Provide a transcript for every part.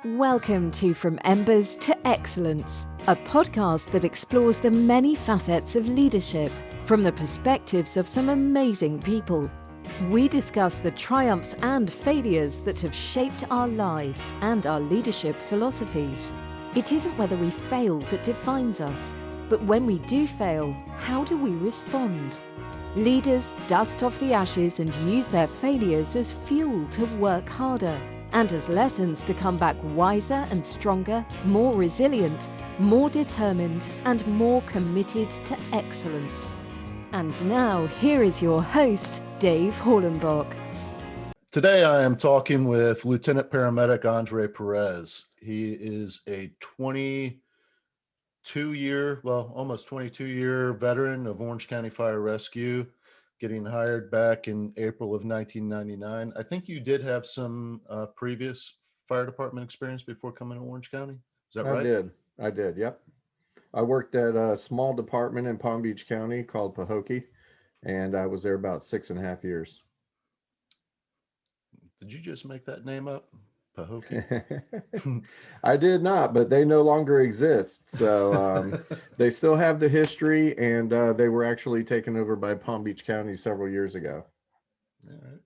Welcome to From Embers to Excellence, a podcast that explores the many facets of leadership from the perspectives of some amazing people. We discuss the triumphs and failures that have shaped our lives and our leadership philosophies. It isn't whether we fail that defines us, but when we do fail, how do we respond? Leaders dust off the ashes and use their failures as fuel to work harder and as lessons to come back wiser and stronger, more resilient, more determined, and more committed to excellence. And now, here is your host, Dave Hollenbach. Today, I am talking with Lieutenant Paramedic Andre Perez. He is a almost 22-year veteran of Orange County Fire Rescue, getting hired back in April of 1999. I think you did have some previous fire department experience before coming to Orange County. Is that right? I did. Yep. I worked at a small department in Palm Beach County called Pahokee, and I was there about 6.5 years. Did you just make that name up? Pahokee? I did not, but they no longer exist. So they still have the history, and they were actually taken over by Palm Beach County several years ago. All right.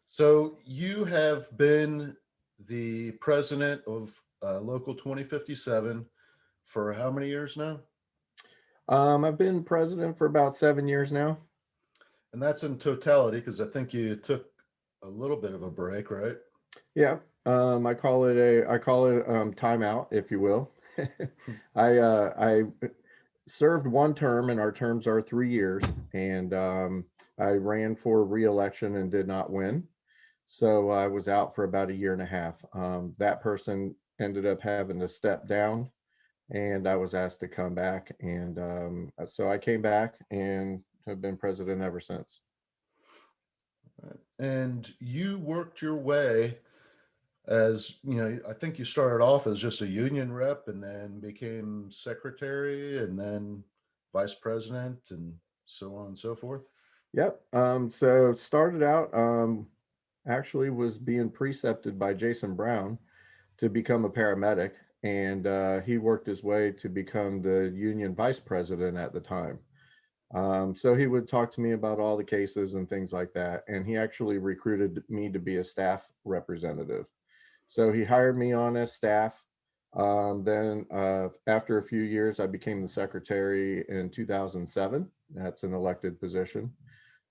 So you have been the president of Local 2057 for how many years now? I've been president for about 7 years now. And that's in totality, because I think you took a little bit of a break, right? Yeah. I call it timeout, if you will. I served one term, and our terms are 3 years, and I ran for re-election and did not win. So I was out for about 1.5 years. That person ended up having to step down, and I was asked to come back. And so I came back and have been president ever since. And you worked your way I think you started off as just a union rep and then became secretary and then vice president and so on and so forth. Yep. So started out, actually was being precepted by Jason Brown to become a paramedic, and he worked his way to become the union vice president at the time. So he would talk to me about all the cases and things like that, and he actually recruited me to be a staff representative. So he hired me on as staff. Then after a few years, I became the secretary in 2007. That's an elected position.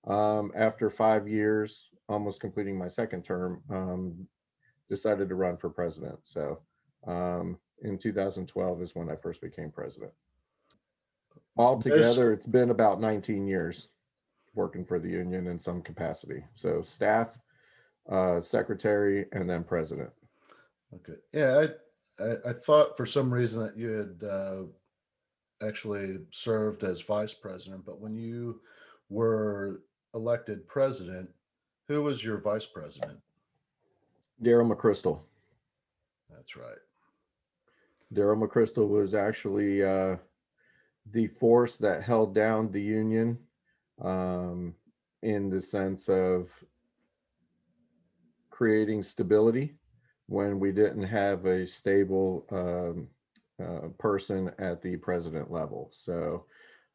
After 5 years, almost completing my second term, decided to run for president. So in 2012 is when I first became president. Altogether, it's been about 19 years working for the union in some capacity. So staff, secretary, and then president. Okay. Yeah, I thought for some reason that you had actually served as vice president, but when you were elected president, who was your vice president? Daryl McChrystal. That's right. Daryl McChrystal was actually the force that held down the union, in the sense of creating stability when we didn't have a stable person at the president level. So,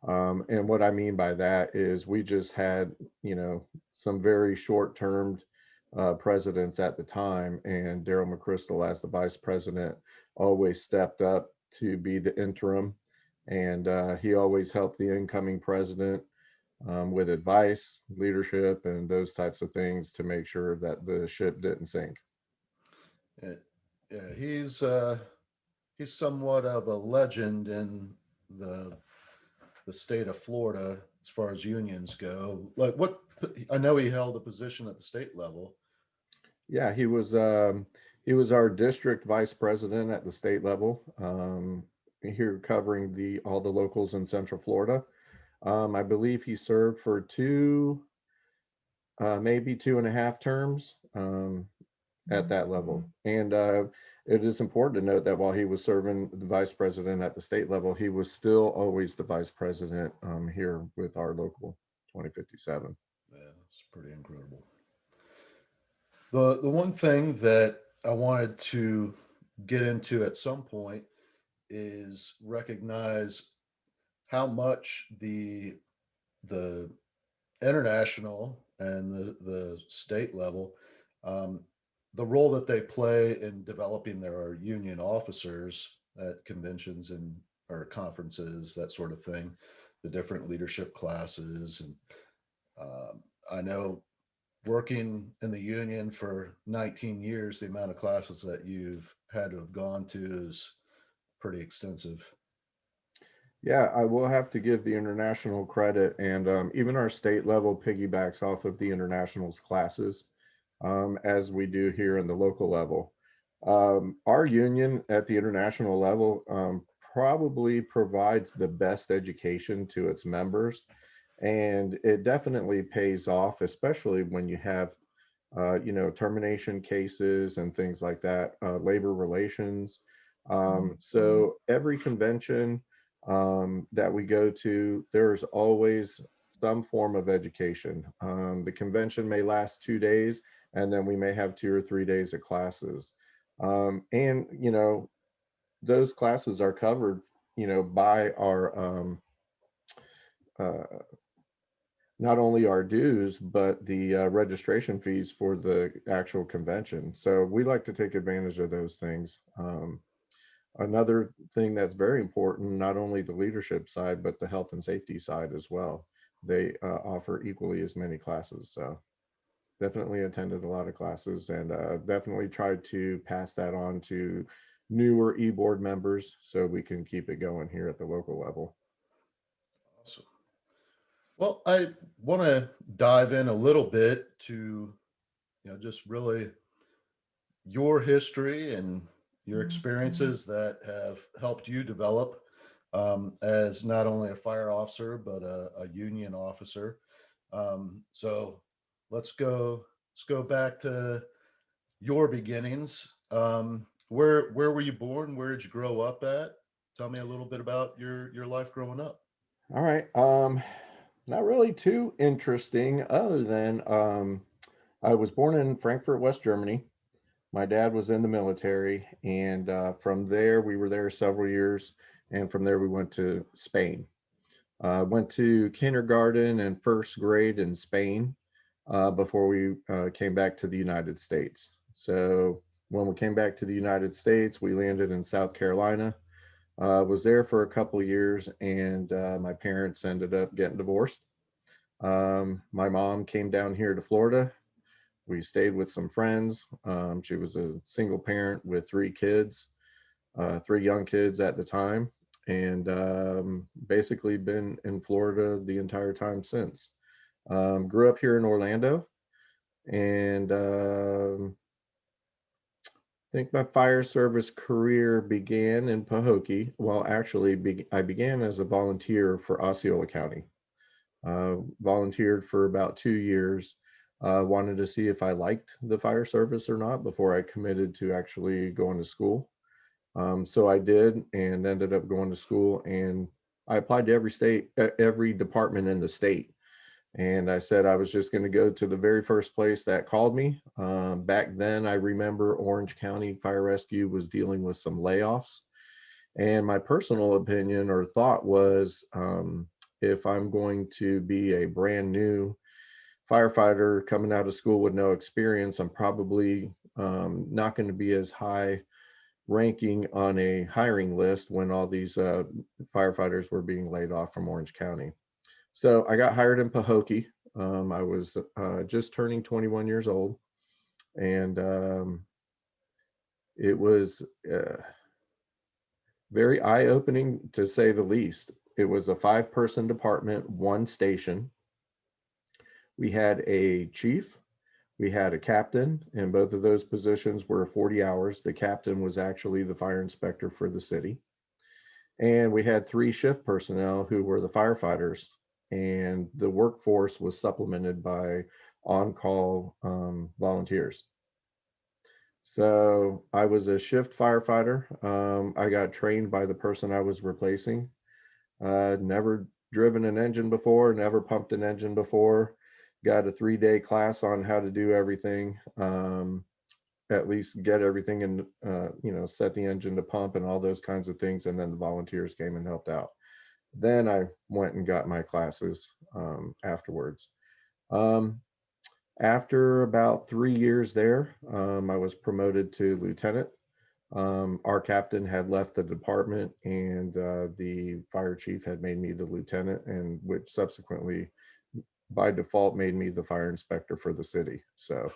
and what I mean by that is we just had, some very short-termed presidents at the time, and Daryl McChrystal, as the vice president, always stepped up to be the interim, and he always helped the incoming president with advice, leadership, and those types of things to make sure that the ship didn't sink. Yeah, he's somewhat of a legend in the state of Florida as far as unions go. Like what I know he held a position at the state level. Yeah, he was our district vice president at the state level, here covering all the locals in Central Florida. I believe he served for maybe 2.5 terms at that level. And it is important to note that while he was serving the vice president at the state level, he was still always the vice president here with our local 2057. Yeah, it's pretty incredible. The one thing that I wanted to get into at some point is recognize how much the international and the state level, um, the role that they play in developing their union officers at conventions and or conferences, that sort of thing, the different leadership classes. And I know working in the union for 19 years, the amount of classes that you've had to have gone to is pretty extensive. Yeah, I will have to give the international credit, and even our state level piggybacks off of the internationals classes, as we do here in the local level. Our union at the international level probably provides the best education to its members, and it definitely pays off, especially when you have, termination cases and things like that, labor relations. So every convention that we go to, there's always some form of education. The convention may last 2 days, and then we may have 2 or 3 days of classes. And, those classes are covered, by our uh, not only our dues, but the registration fees for the actual convention. So we like to take advantage of those things. Another thing that's very important, not only the leadership side, but the health and safety side as well. They offer equally as many classes. So definitely attended a lot of classes, and definitely tried to pass that on to newer e-board members so we can keep it going here at the local level. Awesome. Well, I want to dive in a little bit to, just really your history and your experiences that have helped you develop as not only a fire officer but a union officer. So let's go back to your beginnings. Where were you born? Where did you grow up at? Tell me a little bit about your life growing up. All right. Not really too interesting, other than I was born in Frankfurt, West Germany. My dad was in the military, and from there, we were there several years. And from there, we went to Spain. Went to kindergarten and first grade in Spain before we came back to the United States. So when we came back to the United States, we landed in South Carolina. Was there for a couple of years, and my parents ended up getting divorced. My mom came down here to Florida. We stayed with some friends. She was a single parent with 3 kids, 3 young kids at the time, and basically been in Florida the entire time since. Grew up here in Orlando, and I think my fire service career began in Pahokee. Well, actually, I began as a volunteer for Osceola County. Volunteered for about 2 years. Wanted to see if I liked the fire service or not before I committed to actually going to school. So I did, and ended up going to school, and I applied to every state, every department in the state. And I said I was just going to go to the very first place that called me. Back then, I remember Orange County Fire Rescue was dealing with some layoffs. And my personal opinion or thought was, if I'm going to be a brand new firefighter coming out of school with no experience, I'm probably not going to be as high ranking on a hiring list when all these firefighters were being laid off from Orange County. So I got hired in Pahokee. I was just turning 21 years old, and it was very eye-opening, to say the least. It was a 5-person department, 1 station. We had a chief, we had a captain, and both of those positions were 40 hours. The captain was actually the fire inspector for the city. And we had 3 shift personnel who were the firefighters, and the workforce was supplemented by on-call volunteers. So I was a shift firefighter. I got trained by the person I was replacing. Never driven an engine before, never pumped an engine before. Got a 3-day class on how to do everything. at least get everything in, set the engine to pump and all those kinds of things. And then the volunteers came and helped out. Then I went and got my classes afterwards. Um, After about 3 years there, I was promoted to lieutenant. Our captain had left the department, and the fire chief had made me the lieutenant, and which subsequently, by default, made me the fire inspector for the city. So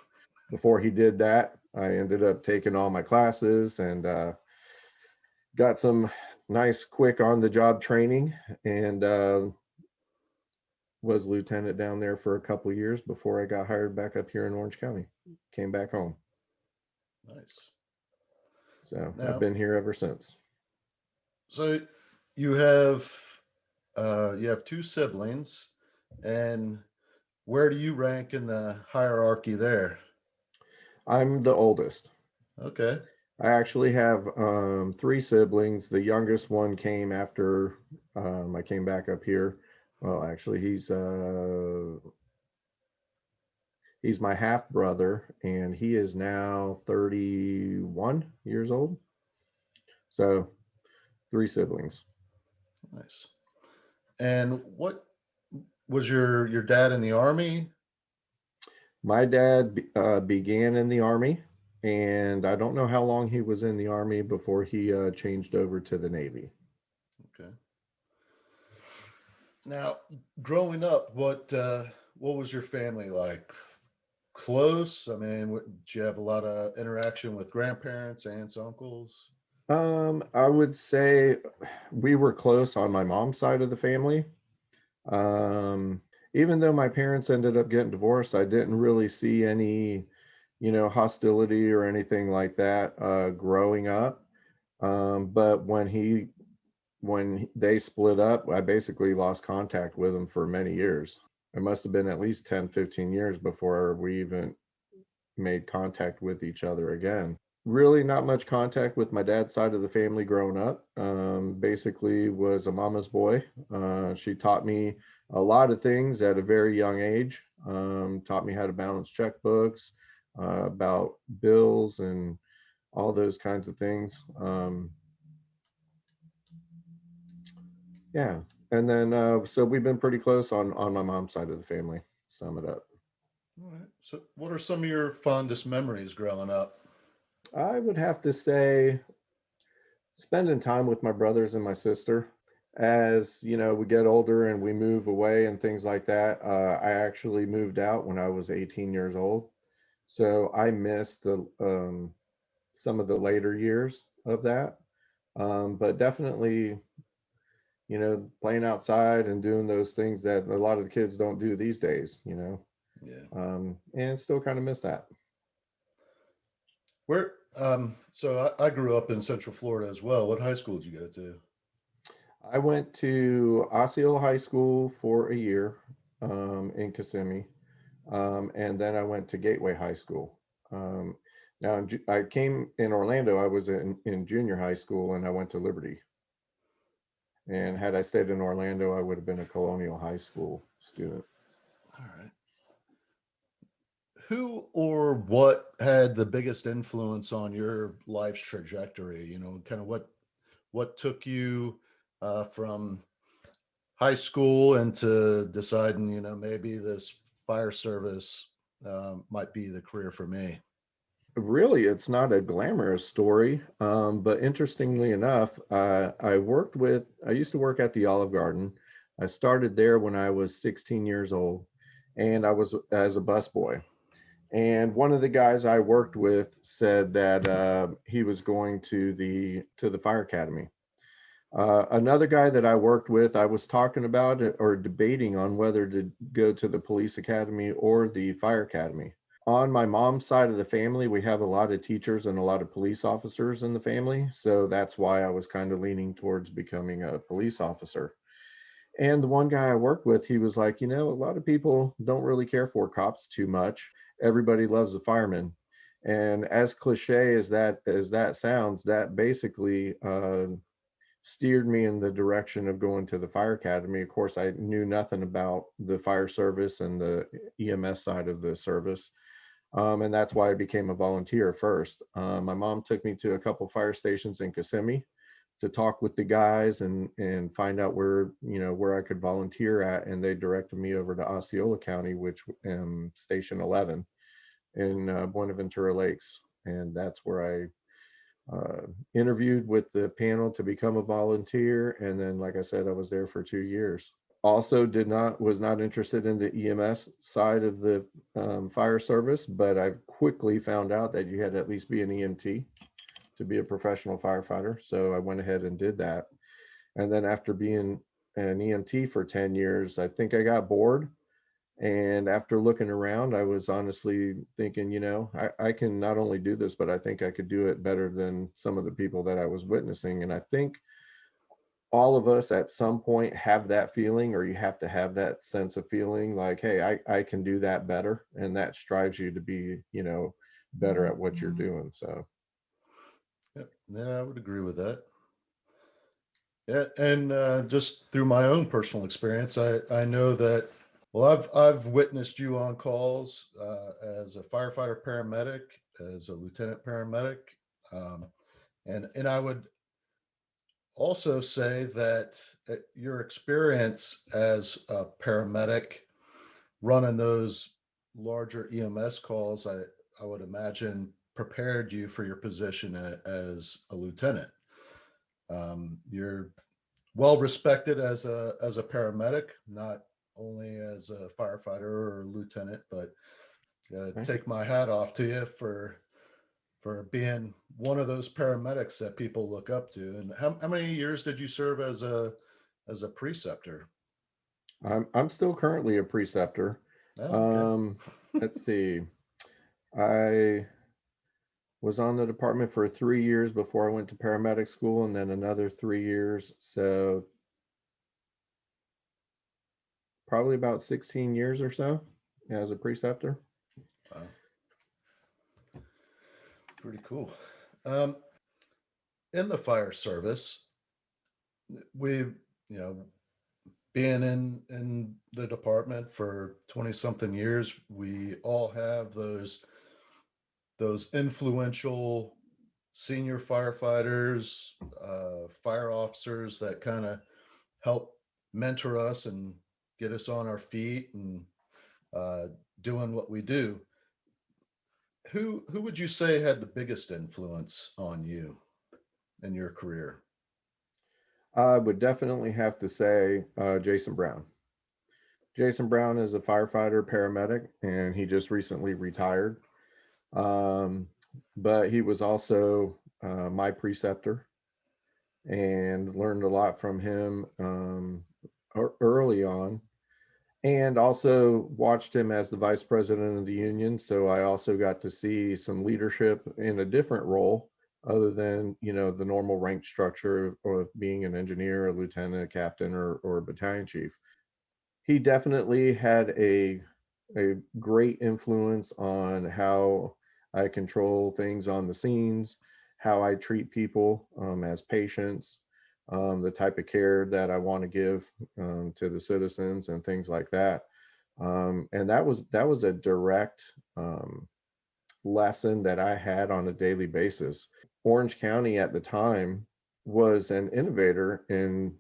before he did that, I ended up taking all my classes and got some nice, quick on the job training, and was lieutenant down there for a couple years before I got hired back up here in Orange County. Came back home. Nice. So I've Now, been here ever since. so you have two siblings, and where do you rank in the hierarchy there? I'm the oldest. Okay. I actually have three siblings. The youngest one came after I came back up here. Well, actually, he's my half brother, and he is now 31 years old. So three siblings. Nice. And what was your dad in the army? My dad began in the Army, and I don't know how long he was in the Army before he changed over to the Navy. Okay. Now, growing up, what was your family like? Close? I mean, did you have a lot of interaction with grandparents, aunts, uncles? I would say we were close on my mom's side of the family. Um, Even though my parents ended up getting divorced, I didn't really see any, hostility or anything like that growing up. But when they split up, I basically lost contact with them for many years. It must have been at least 10, 15 years before we even made contact with each other again. Really not much contact with my dad's side of the family growing up. Basically was a mama's boy. She taught me a lot of things at a very young age. Taught me how to balance checkbooks, about bills and all those kinds of things. Yeah. And then so we've been pretty close on my mom's side of the family. Sum it up. All right. So, what are some of your fondest memories growing up? I would have to say spending time with my brothers and my sister. As we get older and we move away and things like that, I actually moved out when I was 18 years old. So I missed some of the later years of that. But definitely, playing outside and doing those things that a lot of the kids don't do these days. Yeah. And still kind of miss that. So I grew up in Central Florida as well. What high school did you go to? I went to Osceola High School for a year in Kissimmee, and then I went to Gateway High School. Um, Now, I came in Orlando. I was in junior high school, and I went to Liberty. And had I stayed in Orlando, I would have been a Colonial High School student. All right. Who or what had the biggest influence on your life's trajectory? Kind of what took you from high school into deciding, maybe this fire service might be the career for me. Really, it's not a glamorous story, but interestingly enough, I used to work at the Olive Garden. I started there when I was 16 years old, and I was as a busboy. And one of the guys I worked with said that he was going to the fire academy. Another guy that I worked with, I was talking about it or debating on whether to go to the police academy or the fire academy. On my mom's side of the family, we have a lot of teachers and a lot of police officers in the family. So that's why I was kind of leaning towards becoming a police officer. And the one guy I worked with, he was like, a lot of people don't really care for cops too much. Everybody loves a fireman. And as cliche as that sounds, that basically steered me in the direction of going to the fire academy. Of course, I knew nothing about the fire service and the EMS side of the service. And that's why I became a volunteer first. My mom took me to a couple fire stations in Kissimmee to talk with the guys and find out where I could volunteer at, and they directed me over to Osceola County, which Station 11 in Buenaventura Lakes, and that's where I interviewed with the panel to become a volunteer, and then, like I said, I was there for 2 years. Also, was not interested in the EMS side of the fire service, but I quickly found out that you had to at least be an EMT to be a professional firefighter. So I went ahead and did that. And then after being an EMT for 10 years, I think I got bored. And after looking around, I was honestly thinking, I can not only do this, but I think I could do it better than some of the people that I was witnessing. And I think all of us at some point have that feeling, or you have to have that sense of feeling like, hey, I can do that better. And that strives you to be, better at what you're doing. So Yeah, I would agree with that. Yeah, and just through my own personal experience, I know that. Well, I've witnessed you on calls as a firefighter paramedic, as a lieutenant paramedic, um, and I would also say that your experience as a paramedic running those larger EMS calls, I would imagine prepared you for your position as a lieutenant. You're well respected as a paramedic, not only as a firefighter or a lieutenant, but thank you. take my hat off to you for being one of those paramedics that people look up to. And how many years did you serve as a preceptor? I'm still currently a preceptor. Oh, okay. Um, let's see. I was on the department for 3 years before I went to paramedic school, and then another 3 years. So probably about 16 years or so as a preceptor. Wow, pretty cool. Um, in the fire service, we, you know, being in the department for 20 something years, we all have those influential senior firefighters, fire officers that kind of help mentor us and get us on our feet and uh, doing what we do. Who would you say had the biggest influence on you in your career? I would definitely have to say Jason Brown. Jason Brown is a firefighter paramedic, and he just recently retired. Um, but he was also my preceptor, and learned a lot from him early on, and also watched him as the vice president of the union. So I also got to see some leadership in a different role other than, the normal rank structure of being an engineer, a lieutenant, a captain, or a battalion chief. He definitely had a great influence on how I control things on the scenes, how I treat people as patients, the type of care that I want to give to the citizens, and things like that. And that was a direct lesson that I had on a daily basis. Orange County at the time was an innovator in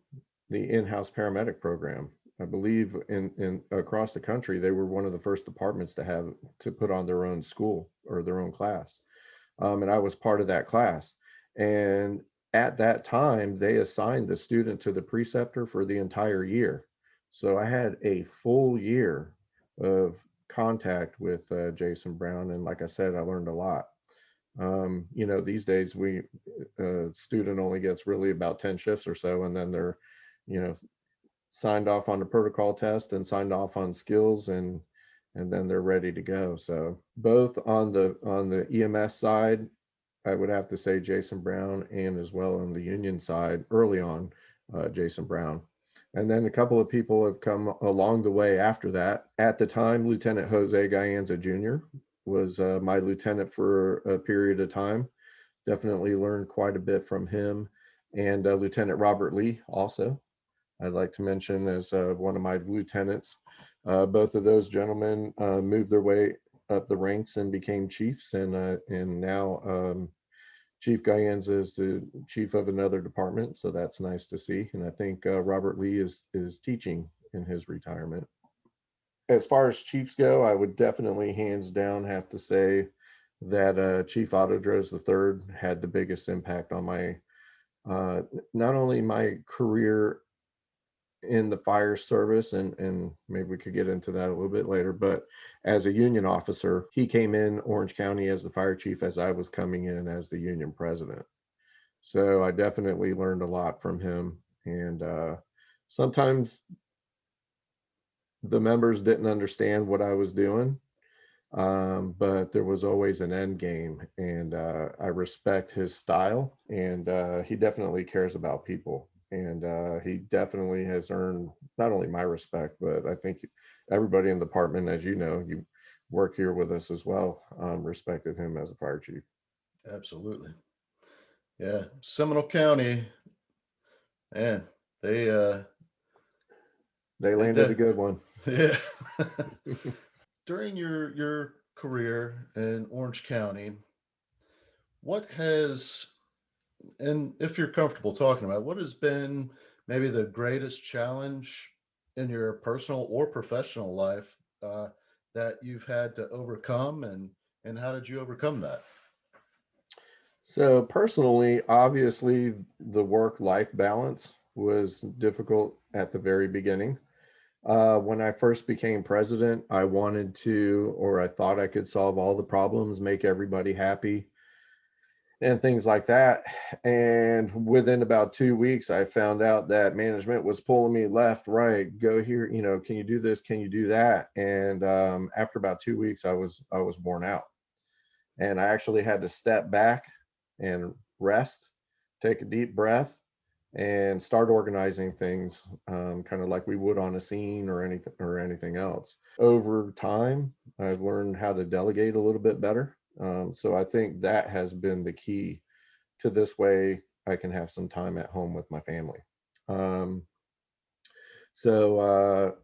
the in-house paramedic program. I believe in across the country, they were one of the first departments to put on their own school or their own class. And I was part of that class. And at that time, they assigned the student to the preceptor for the entire year. So I had a full year of contact with Jason Brown, and like I said, I learned a lot. These days we student only gets really about 10 shifts or so, and then they're, you know, signed off on the protocol test and signed off on skills, and then they're ready to go. So both on the EMS side, I would have to say Jason Brown, and as well on the union side early on, Jason Brown. And then a couple of people have come along the way after that. At the time, Lieutenant Jose Gayanza Jr. was my lieutenant for a period of time. Definitely learned quite a bit from him. And Lieutenant Robert Lee also, I'd like to mention as one of my lieutenants. Both of those gentlemen moved their way up the ranks and became chiefs, and now Chief Guyans is the chief of another department, so that's nice to see. And I think Robert Lee is teaching in his retirement. As far as chiefs go, I would definitely hands down have to say that Chief Autodros III had the biggest impact on my uh, not only my career in the fire service, and maybe we could get into that a little bit later, but as a union officer, he came in Orange County as the fire chief as I was coming in as the union president. So I definitely learned a lot from him. And sometimes the members didn't understand what I was doing, but there was always an end game. And I respect his style, and he definitely cares about people. And he definitely has earned not only my respect, but I think everybody in the department, as you know, you work here with us as well, respected him as a fire chief. Absolutely. Yeah. Seminole County, man, they They they landed a did. good one. Yeah. During your career in Orange County, what has, and if you're comfortable talking about, what has been maybe the greatest challenge in your personal or professional life that you've had to overcome, and how did you overcome that? So personally, obviously, the work-life balance was difficult at the very beginning. When I first became president, I wanted to, or I thought I could solve all the problems, make everybody happy, and things like that. And within about 2 weeks, I found out that management was pulling me left, right, go here, can you do this? Can you do that? And after about 2 weeks, I was worn out, and I actually had to step back and rest, take a deep breath, and start organizing things, kind of like we would on a scene or anything else. Over time, I've learned how to delegate a little bit better. So I think that has been the key to this way I can have some time at home with my family. Um, so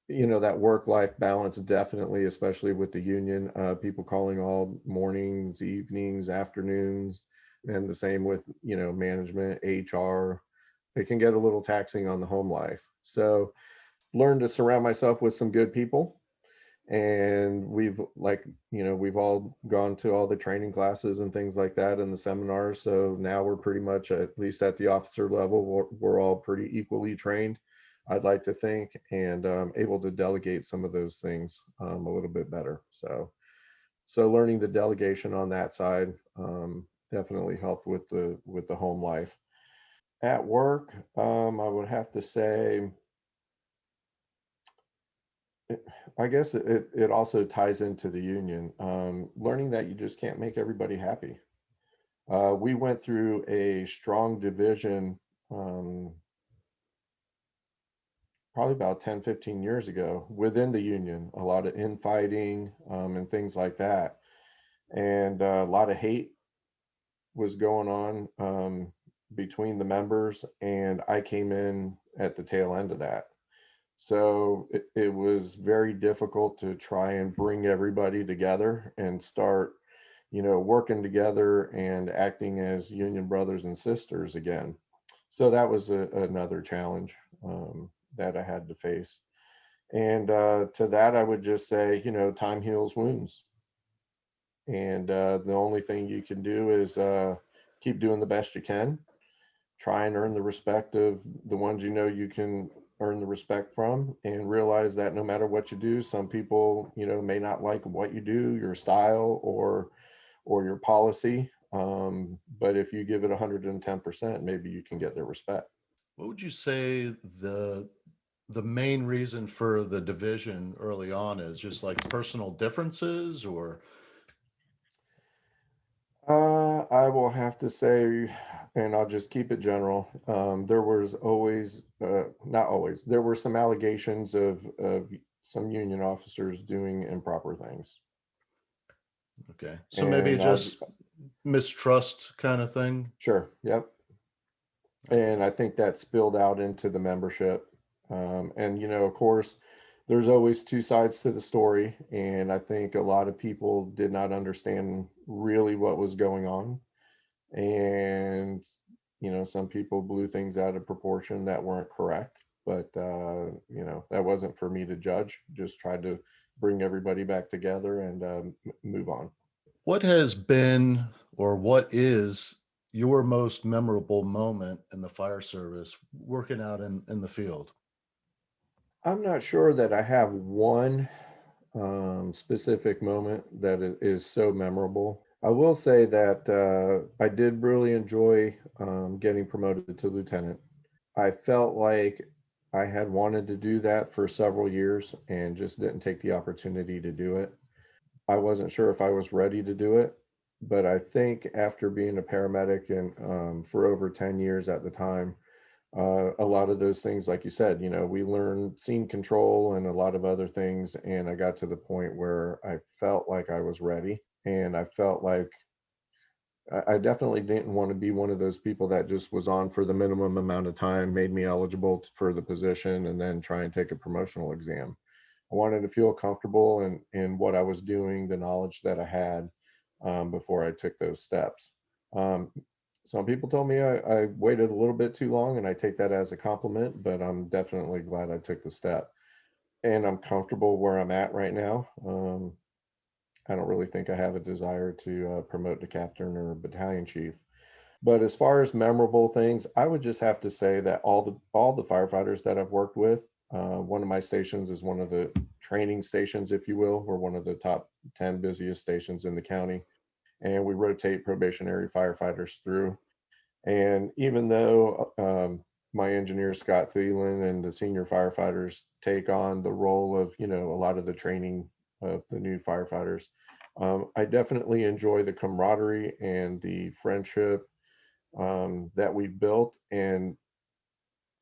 that work-life balance definitely, especially with the union, people calling all mornings, evenings, afternoons, and the same with management, HR. It can get a little taxing on the home life. So learn to surround myself with some good people. And we've all gone to all the training classes and things like that and the seminars. So now we're pretty much, at least at the officer level, we're all pretty equally trained, I'd like to think, and able to delegate some of those things a little bit better. So learning the delegation on that side definitely helped with the home life. At work, I would have to say, I guess it also ties into the union. Learning that you just can't make everybody happy. We went through a strong division um, probably about 10, 15 years ago within the union, a lot of infighting and things like that. And a lot of hate was going on between the members, and I came in at the tail end of that. So it was very difficult to try and bring everybody together and start, working together and acting as union brothers and sisters again. So that was another challenge that I had to face. And to that, I would just say, time heals wounds. And the only thing you can do is keep doing the best you can, try and earn the respect of the ones you can earn the respect from, and realize that no matter what you do, some people may not like what you do, your style, or your policy, but if you give it 110%, maybe you can get their respect. What would you say the main reason for the division early on is? Just like personal differences, or I will have to say, and I'll just keep it general. There was always, not always, there were some allegations of some union officers doing improper things. okay, so maybe And just mistrust kind of thing? sure, yep. Okay. And I think that spilled out into the membership. And of course, there's always two sides to the story, and I think a lot of people did not understand really what was going on. And some people blew things out of proportion that weren't correct. But that wasn't for me to judge. Just tried to bring everybody back together and move on. What has been or what is your most memorable moment in the fire service working out in the field? I'm not sure that I have one specific moment that is so memorable. I will say that I did really enjoy getting promoted to lieutenant. I felt like I had wanted to do that for several years and just didn't take the opportunity to do it. I wasn't sure if I was ready to do it, but I think after being a paramedic and for over 10 years at the time, a lot of those things, like you said, we learned scene control and a lot of other things. And I got to the point where I felt like I was ready. And I felt like I definitely didn't want to be one of those people that just was on for the minimum amount of time, made me eligible for the position, and then try and take a promotional exam. I wanted to feel comfortable in what I was doing, the knowledge that I had before I took those steps. Um, some people told me I waited a little bit too long, and I take that as a compliment, but I'm definitely glad I took the step. And I'm comfortable where I'm at right now. I don't really think I have a desire to promote to captain or battalion chief. But as far as memorable things, I would just have to say that all the firefighters that I've worked with, one of my stations is one of the training stations, if you will. We're one of the top 10 busiest stations in the county, and we rotate probationary firefighters through. And even though my engineer Scott Thielen and the senior firefighters take on the role of a lot of the training of the new firefighters, I definitely enjoy the camaraderie and the friendship that we built, and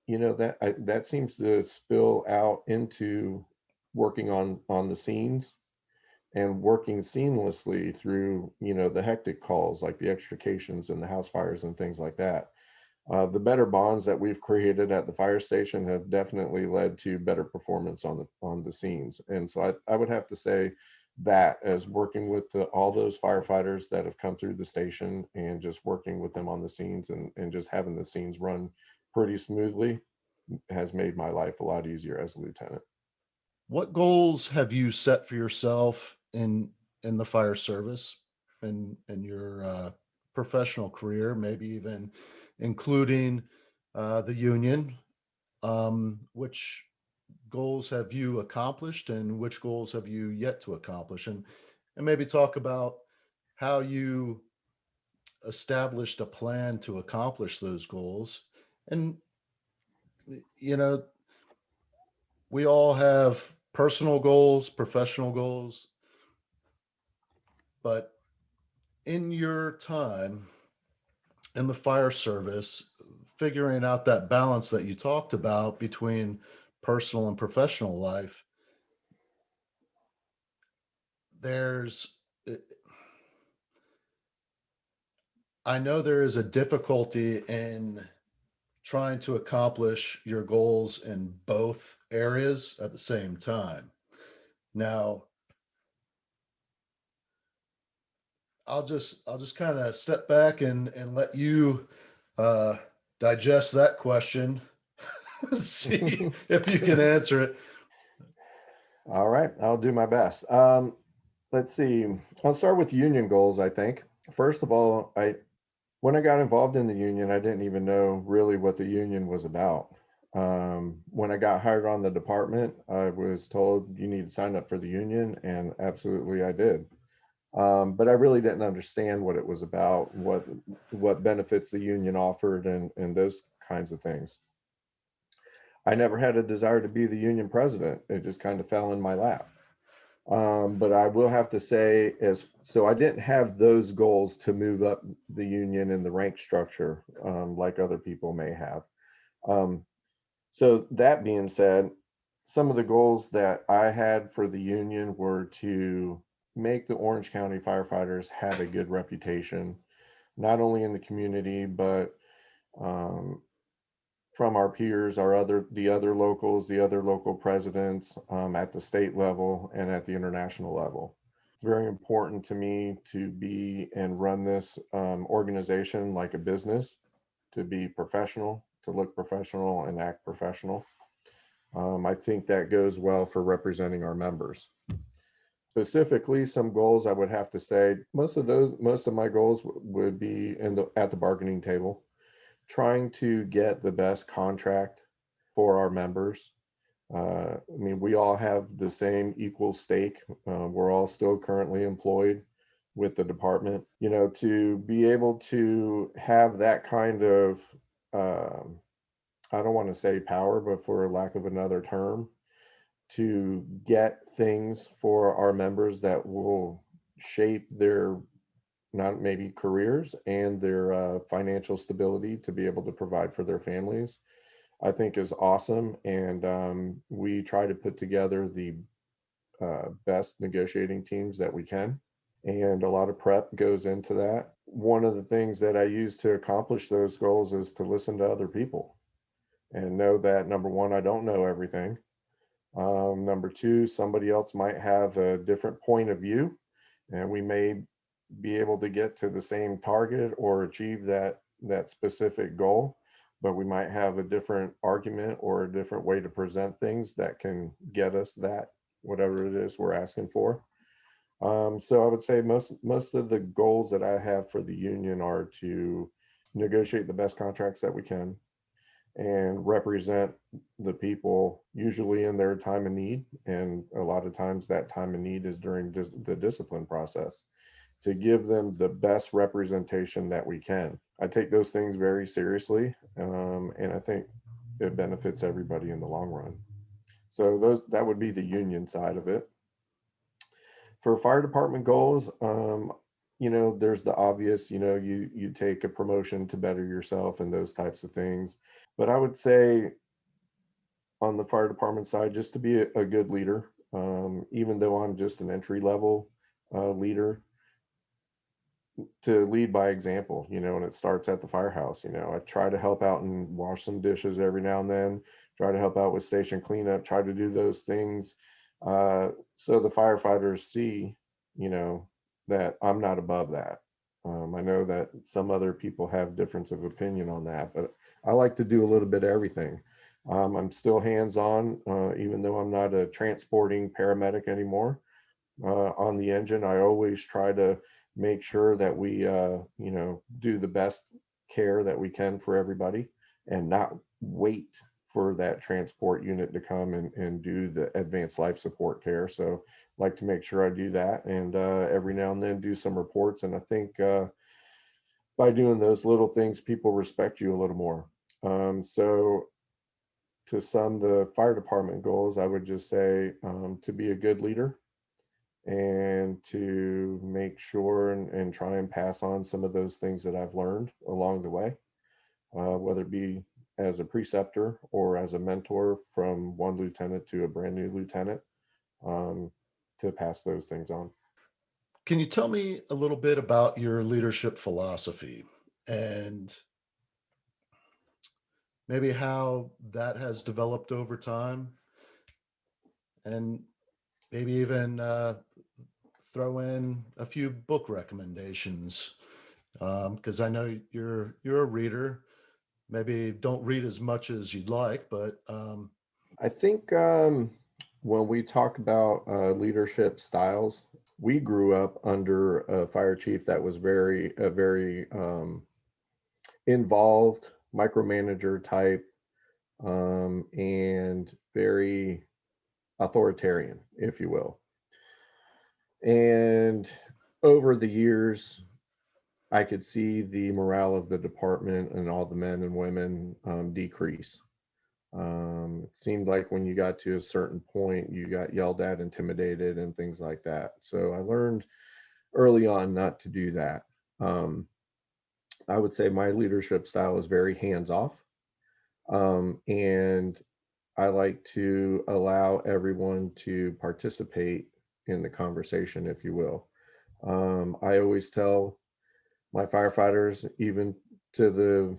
that seems to spill out into working on the scenes and working seamlessly through the hectic calls like the extrications and the house fires and things like that. The better bonds that we've created at the fire station have definitely led to better performance on the scenes. And so I would have to say that as working with all those firefighters that have come through the station and just working with them on the scenes and just having the scenes run pretty smoothly has made my life a lot easier as a lieutenant. What goals have you set for yourself in the fire service and in your professional career, maybe even including the union? Which goals have you accomplished and which goals have you yet to accomplish? And maybe talk about how you established a plan to accomplish those goals. And, you know, we all have personal goals, professional goals, but in your time in the fire service, figuring out that balance that you talked about between personal and professional life, there's, I know there is a difficulty in trying to accomplish your goals in both areas at the same time. Now, I'll just kind of step back and let you uh, digest that question, see if you can answer it. All right, I'll do my best. Let's see. I'll start with union goals, I think. First of all, when I got involved in the union, I didn't even know really what the union was about. When I got hired on the department, I was told you need to sign up for the union, and absolutely I did. But I really didn't understand what it was about, what benefits the union offered, and those kinds of things. I never had a desire to be the union president. It just kind of fell in my lap. But I will have to say, so I didn't have those goals to move up the union in the rank structure like other people may have. Um, so that being said, some of the goals that I had for the union were to make the Orange County firefighters have a good reputation, not only in the community, but um, from our peers, the other locals, the other local presidents at the state level and at the international level. It's very important to me to be and run this organization like a business, to be professional, to look professional and act professional. I think that goes well for representing our members. Specifically, some goals I would have to say, most of my goals would be at the bargaining table, trying to get the best contract for our members. I mean, we all have the same equal stake. We're all still currently employed with the department. You know, to be able to have that kind of, um, I don't want to say power, but for lack of another term, to get things for our members that will shape their not maybe careers and their financial stability to be able to provide for their families, I think is awesome. And we try to put together the best negotiating teams that we can. And a lot of prep goes into that. One of the things that I use to accomplish those goals is to listen to other people and know that number one, I don't know everything. Number two, somebody else might have a different point of view, and we may be able to get to the same target or achieve that specific goal, but we might have a different argument or a different way to present things that can get us that whatever it is we're asking for. So I would say most of the goals that I have for the union are to negotiate the best contracts that we can and represent the people usually in their time of need. And a lot of times that time of need is during the discipline process, to give them the best representation that we can. I take those things very seriously, and I think it benefits everybody in the long run. So that would be the union side of it. For fire department goals, you know, there's the obvious, you know, you take a promotion to better yourself and those types of things. But I would say on the fire department side, just to be a good leader, even though I'm just an entry level leader, to lead by example, you know, and it starts at the firehouse. You know, I try to help out and wash some dishes every now and then, try to help out with station cleanup, try to do those things so the firefighters see, you know, that I'm not above that. I know that some other people have difference of opinion on that, but I like to do a little bit of everything. I'm still hands-on, even though I'm not a transporting paramedic anymore on the engine. I always try to make sure that we, you know, do the best care that we can for everybody and not wait for that transport unit to come and do the advanced life support care. So I like to make sure I do that and every now and then do some reports. And I think by doing those little things, people respect you a little more. So to sum the fire department goals, I would just say to be a good leader and to make sure and try and pass on some of those things that I've learned along the way, whether it be as a preceptor or as a mentor from one lieutenant to a brand new lieutenant, um, to pass those things on. Can you tell me a little bit about your leadership philosophy and maybe how that has developed over time, and maybe even throw in a few book recommendations? Because I know you're a reader. Maybe don't read as much as you'd like, but I think when we talk about leadership styles, we grew up under a fire chief that was very involved, micromanager type, and very authoritarian, if you will. And over the years, I could see the morale of the department and all the men and women decrease. It seemed like when you got to a certain point, you got yelled at, intimidated, and things like that. So I learned early on not to do that. Um, I would say my leadership style is very hands off. And I like to allow everyone to participate in the conversation, if you will. I always tell my firefighters, even to the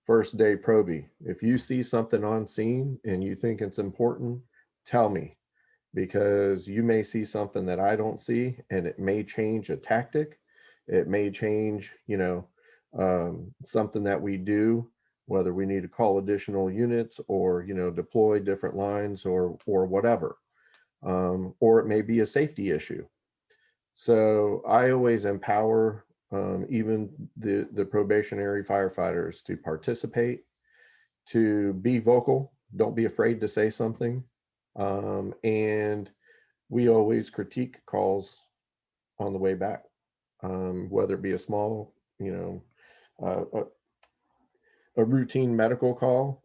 first day probie. If you see something on scene and you think it's important, tell me, because you may see something that I don't see, and it may change a tactic. It may change, something that we do, whether we need to call additional units or, deploy different lines or whatever. Or it may be a safety issue. So I always empower even the probationary firefighters to participate, to be vocal. Don't be afraid to say something. And we always critique calls on the way back, whether it be a small, a routine medical call.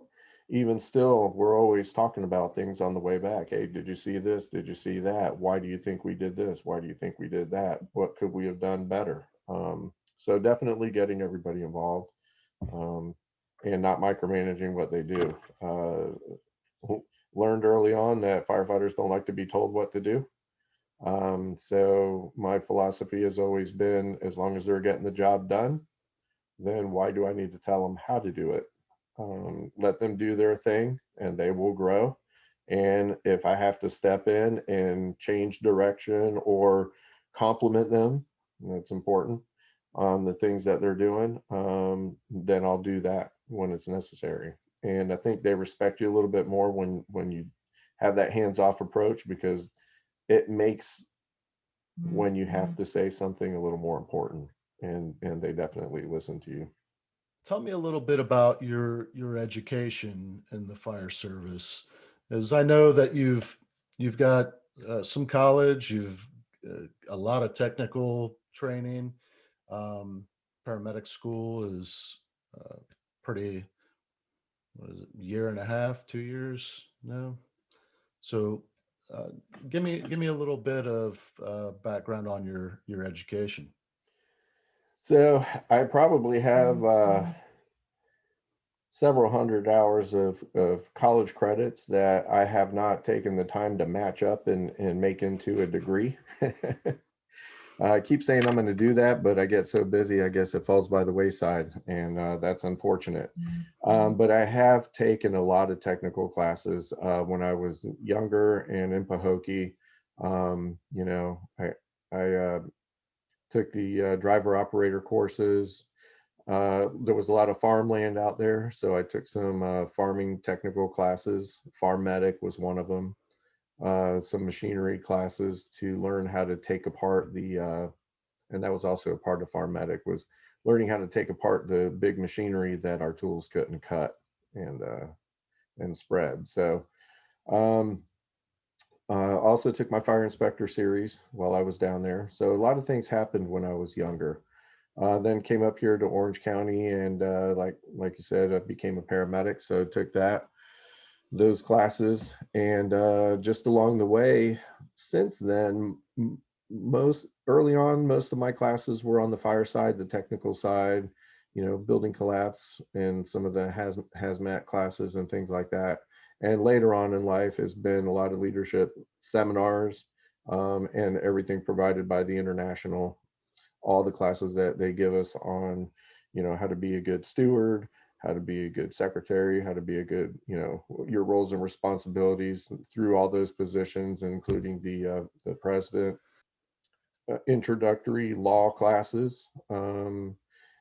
Even still, we're always talking about things on the way back. Hey, did you see this? Did you see that? Why do you think we did this? Why do you think we did that? What could we have done better? So definitely getting everybody involved, um, and not micromanaging what they do. Learned early on that firefighters don't like to be told what to do. So my philosophy has always been, as long as they're getting the job done, then why do I need to tell them how to do it? Let them do their thing and they will grow. And if I have to step in and change direction or compliment them, that's important, on the things that they're doing, then I'll do that when it's necessary. And I think they respect you a little bit more when you have that hands-off approach, because it makes when you have to say something a little more important, and they definitely listen to you. Tell me a little bit about your education in the fire service, as I know that you've got some college, you've a lot of technical training. Um, Paramedic school is pretty, what is it, year and a half, 2 years now. So, uh, give me a little bit of background on your education. So I probably have several hundred hours of college credits that I have not taken the time to match up and make into a degree. I keep saying I'm going to do that, but I get so busy, I guess it falls by the wayside, and that's unfortunate. But I have taken a lot of technical classes when I was younger and in Pahokee. I took the driver operator courses. There was a lot of farmland out there, so I took some farming technical classes. Farm Medic was one of them. Some machinery classes to learn how to take apart and that was also a part of Farm Medic, was learning how to take apart the big machinery that our tools couldn't cut and spread. So um, also took my fire inspector series while I was down there. So a lot of things happened when I was younger. Then came up here to Orange County, and like you said, I became a paramedic. So took those classes, and just along the way, since then, most early on, most of my classes were on the fire side, the technical side, building collapse, and some of the hazmat classes and things like that. And later on in life has been a lot of leadership seminars, and everything provided by the international, all the classes that they give us on, how to be a good steward, how to be a good secretary, how to be a good, your roles and responsibilities through all those positions, including the president, introductory law classes,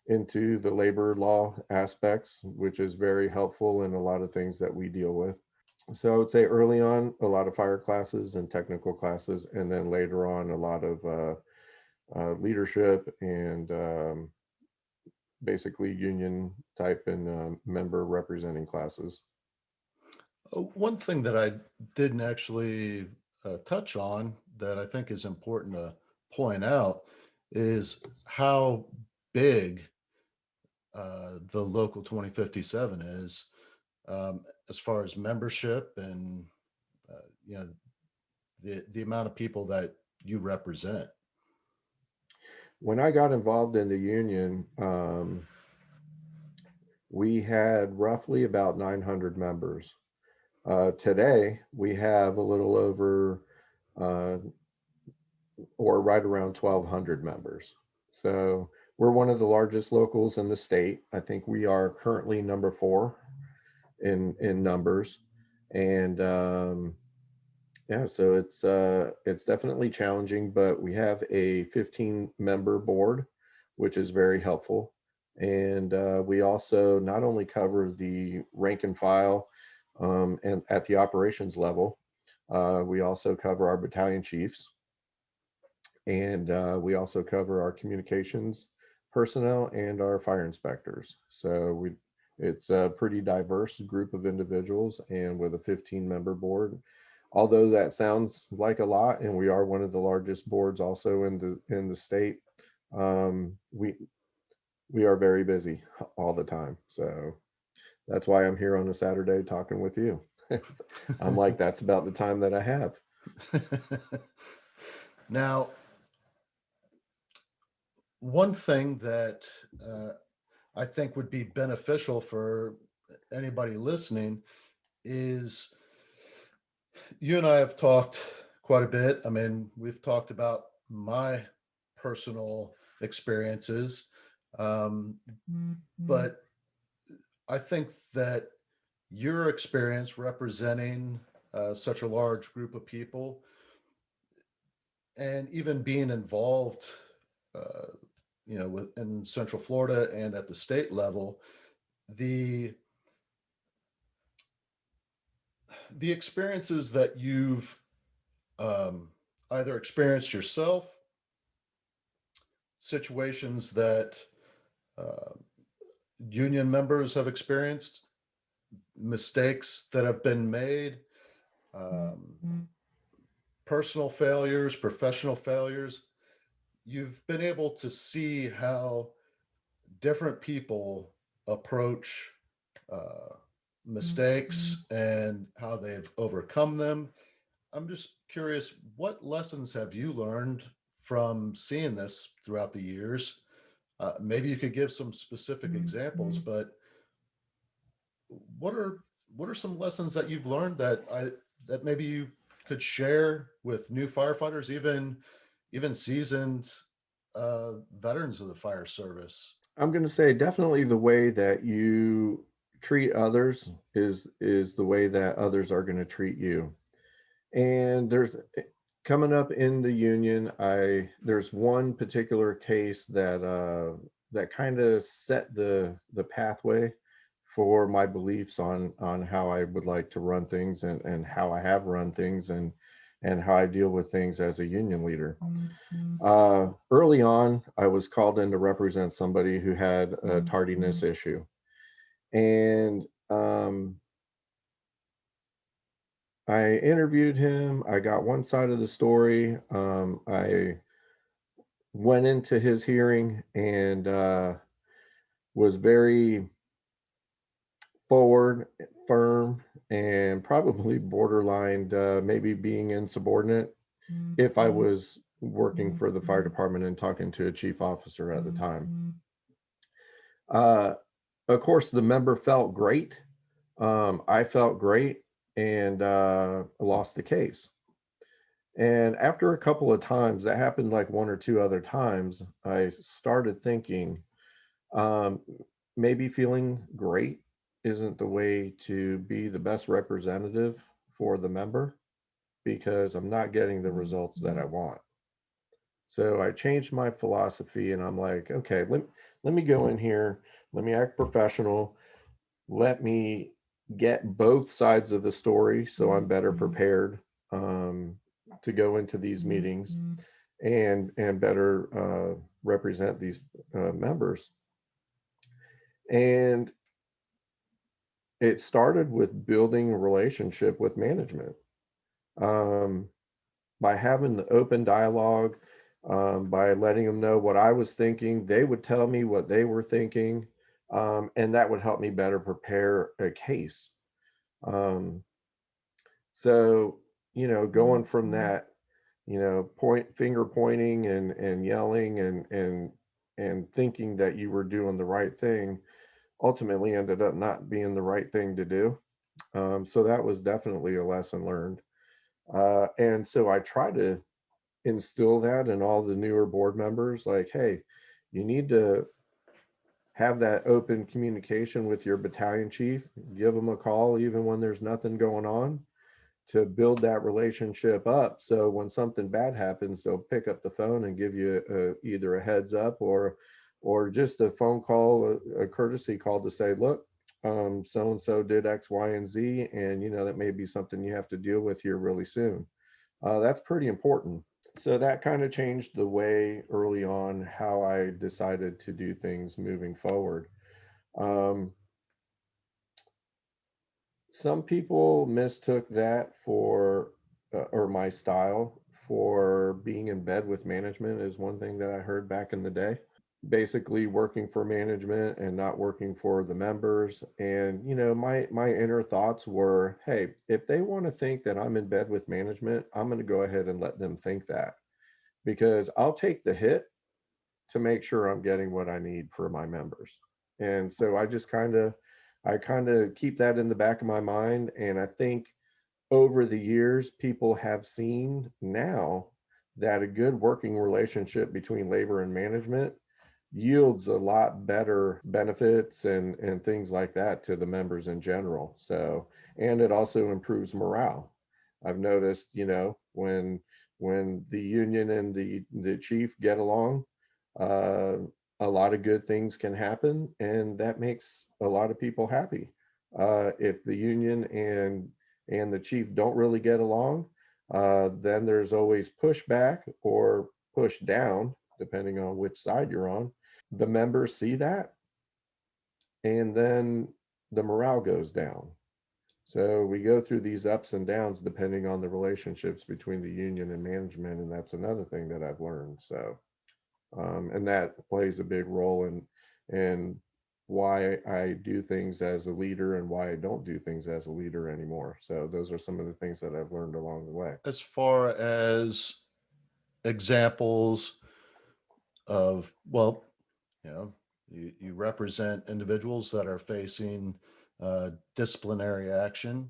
into the labor law aspects, which is very helpful in a lot of things that we deal with. So I would say early on, a lot of fire classes and technical classes, and then later on, a lot of leadership and basically union type and member representing classes. One thing that I didn't actually touch on that I think is important to point out is how big the local 2057 is, as far as membership and you know the amount of people that you represent. When I got involved in the union, we had roughly about 900 members. Today, we have a little over uh, or right around 1,200 members. So we're one of the largest locals in the state. I think we are currently number 4 in numbers, and yeah, so it's definitely challenging, but we have a 15 member board, which is very helpful. And we also not only cover the rank and file and at the operations level, we also cover our battalion chiefs, and we also cover our communications personnel and our fire inspectors. So it's a pretty diverse group of individuals, and with a 15 member board, although that sounds like a lot, and we are one of the largest boards also in the state, we are very busy all the time. So that's why I'm here on a Saturday talking with you. I'm like, that's about the time that I have. Now, one thing that I think would be beneficial for anybody listening is you and I have talked quite a bit. I mean, we've talked about my personal experiences, but I think that your experience representing such a large group of people and even being involved, uh, in Central Florida and at the state level, the the experiences that you've either experienced yourself, situations that uh, union members have experienced, mistakes that have been made, um, personal failures, professional failures. You've been able to see how different people approach uh, mistakes and how they've overcome them. I'm just curious, what lessons have you learned from seeing this throughout the years? Maybe you could give some specific examples, but what are what are some lessons that you've learned that maybe you could share with new firefighters, even seasoned veterans of the fire service? I'm going to say definitely the way that you treat others is the way that others are going to treat you. And coming up in the union, there's one particular case that kind of set the pathway for my beliefs on how I would like to run things, and how I have run things, and how I deal with things as a union leader. Early on, I was called in to represent somebody who had a tardiness issue, and I interviewed him. I got one side of the story. I went into his hearing and was very forward, firm, and probably borderline maybe being insubordinate if I was working for the fire department and talking to a chief officer at the time. Uh, of course, the member felt great. I felt great, and lost the case. And after a couple of times, that happened like one or two other times, I started thinking, um, maybe feeling great isn't the way to be the best representative for the member, because I'm not getting the results that I want. So I changed my philosophy, and I'm like, okay, let me go in here, let me act professional, let me get both sides of the story so I'm better prepared um, to go into these meetings, and better represent these members. And it started with building a relationship with management, um, by having the open dialogue, by letting them know what I was thinking. They would tell me what they were thinking, and that would help me better prepare a case. Um, so, going from that, finger pointing and yelling and thinking that you were doing the right thing, ultimately ended up not being the right thing to do. So that was definitely a lesson learned. And so I try to instill that in all the newer board members, like, hey, You need to have that open communication with your battalion chief, give them a call even when there's nothing going on, to build that relationship up. So when something bad happens, they'll pick up the phone and give you either a heads up or just a phone call, a courtesy call to say, look, so and so did X, Y, and Z, and that may be something you have to deal with here really soon. That's pretty important. So that kind of changed the way early on how I decided to do things moving forward. Um, some people mistook that for, or my style for being in bed with management, is one thing that I heard back in the day. Basically working for management and not working for the members. And my inner thoughts were, hey, if they want to think that I'm in bed with management, I'm going to go ahead and let them think that, because I'll take the hit to make sure I'm getting what I need for my members. And so I kind of keep that in the back of my mind. And I think over the years, people have seen now that a good working relationship between labor and management yields a lot better benefits and things like that to the members in general. So, and it also improves morale. I've noticed, when the union and the chief get along, uh, a lot of good things can happen, and that makes a lot of people happy. If the union and the chief don't really get along, then there's always pushback or push down, depending on which side you're on. The members see that, and then the morale goes down. So we go through these ups and downs depending on the relationships between the union and management, and that's another thing that I've learned. So, and that plays a big role in why I do things as a leader and why I don't do things as a leader anymore. So those are some of the things that I've learned along the way. As far as examples of, well, you know, you represent individuals that are facing disciplinary action.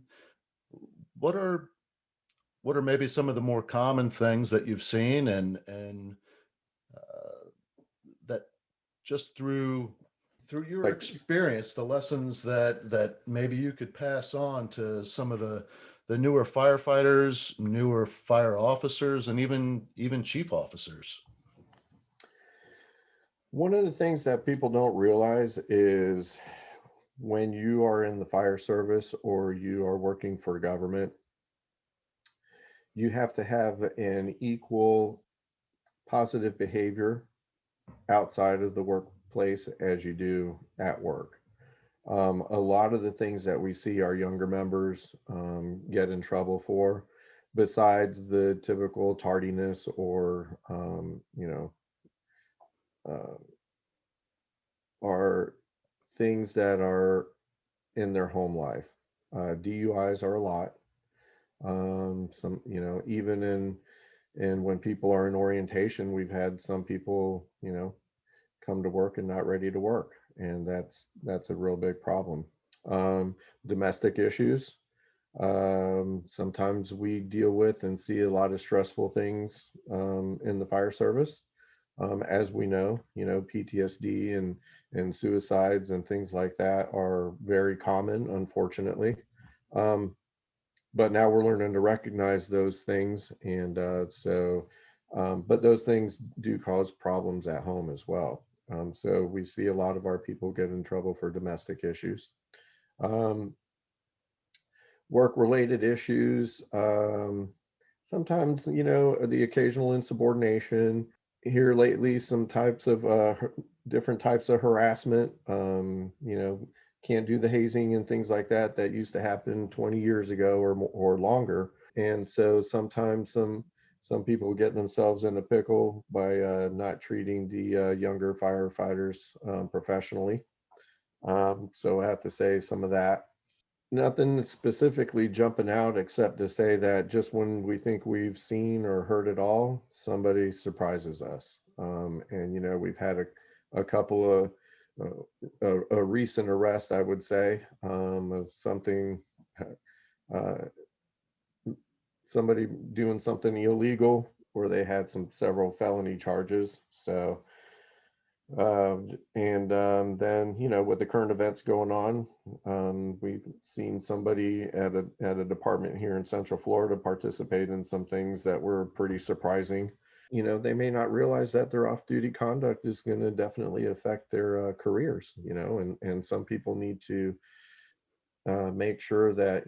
What are what are maybe some of the more common things that you've seen, and uh, that just through your Like, experience, the lessons that maybe you could pass on to some of the newer firefighters, newer fire officers, and even chief officers? one of the things that people don't realize is when you are in the fire service or you are working for government, you have to have an equal positive behavior outside of the workplace as you do at work. A lot of the things that we see our younger members get in trouble for, besides the typical tardiness or, uh, are things that are in their home life. DUIs are a lot. Some, even in when people are in orientation, we've had some people, come to work and not ready to work, and that's a real big problem. Um, Domestic issues. Sometimes we deal with and see a lot of stressful things in the fire service. As we know, PTSD and suicides and things like that are very common, unfortunately. Um, but now we're learning to recognize those things, and but those things do cause problems at home as well. So we see a lot of our people get in trouble for domestic issues. Um, Work related issues. Sometimes, the occasional insubordination. Here lately, some types of different types of harassment. Can't do the hazing and things like that that used to happen 20 years ago or longer. And so sometimes some people get themselves in a pickle by not treating the younger firefighters professionally. So I have to say some of that. Nothing specifically jumping out except to say that just when we think we've seen or heard it all, somebody surprises us. And we've had a couple of a recent arrest, I would say, of something, uh, somebody doing something illegal where they had several felony charges. So Then, with the current events going on, we've seen somebody at a department here in Central Florida participate in some things that were pretty surprising. They may not realize that their off-duty conduct is going to definitely affect their careers, and some people need to make sure that,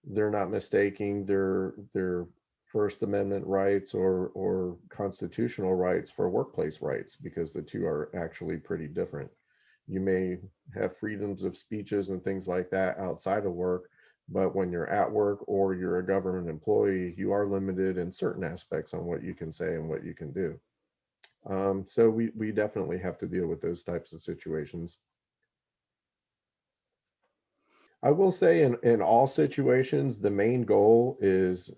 they're not mistaking their First Amendment rights or constitutional rights for workplace rights, because the two are actually pretty different. You may have freedoms of speeches and things like that outside of work, but when you're at work or you're a government employee, you are limited in certain aspects on what you can say and what you can do. So we definitely have to deal with those types of situations. I will say in all situations, the main goal is,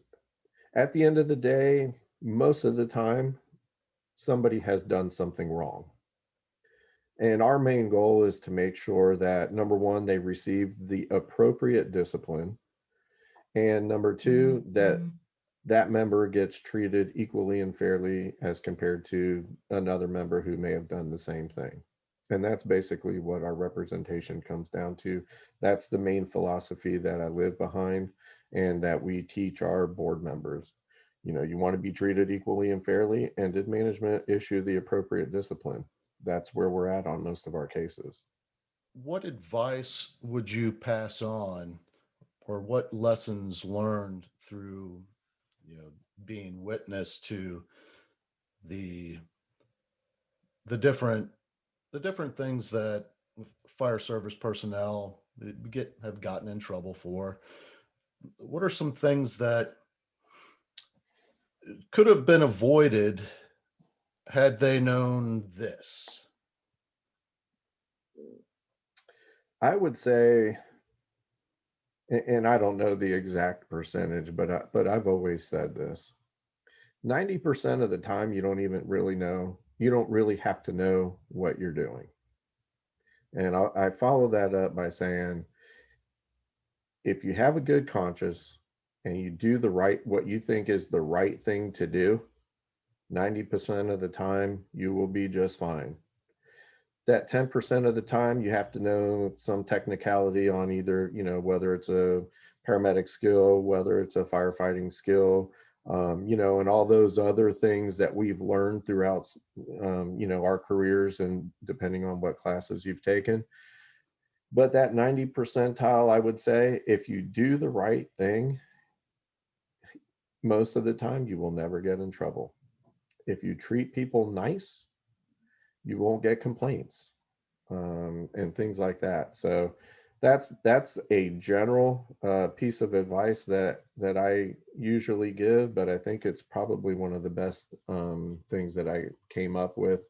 at the end of the day, most of the time, somebody has done something wrong. And our main goal is to make sure that, number one, they receive the appropriate discipline. And number two, that that member gets treated equally and fairly as compared to another member who may have done the same thing. And that's basically what our representation comes down to. That's the main philosophy that I live behind and that we teach our board members. You want to be treated equally and fairly, and did management issue the appropriate discipline? That's where we're at on most of our cases. What advice would you pass on, or what lessons learned through, you know, being witness to the the different the different things that fire service personnel get have gotten in trouble for? What are some things that could have been avoided had they known this? I would say, and I don't know the exact percentage, but I've always said this: 90% of the time, you don't even really know. You don't really have to know what you're doing. And I follow that up by saying, if you have a good conscience and you do what you think is the right thing to do, 90% of the time, you will be just fine. That 10% of the time, you have to know some technicality on either, whether it's a paramedic skill, whether it's a firefighting skill, and all those other things that we've learned throughout, our careers, and depending on what classes you've taken. But that 90 percentile, I would say, if you do the right thing, most of the time, you will never get in trouble. If you treat people nice, you won't get complaints, and things like that. So that's a general piece of advice that I usually give, but I think it's probably one of the best things that I came up with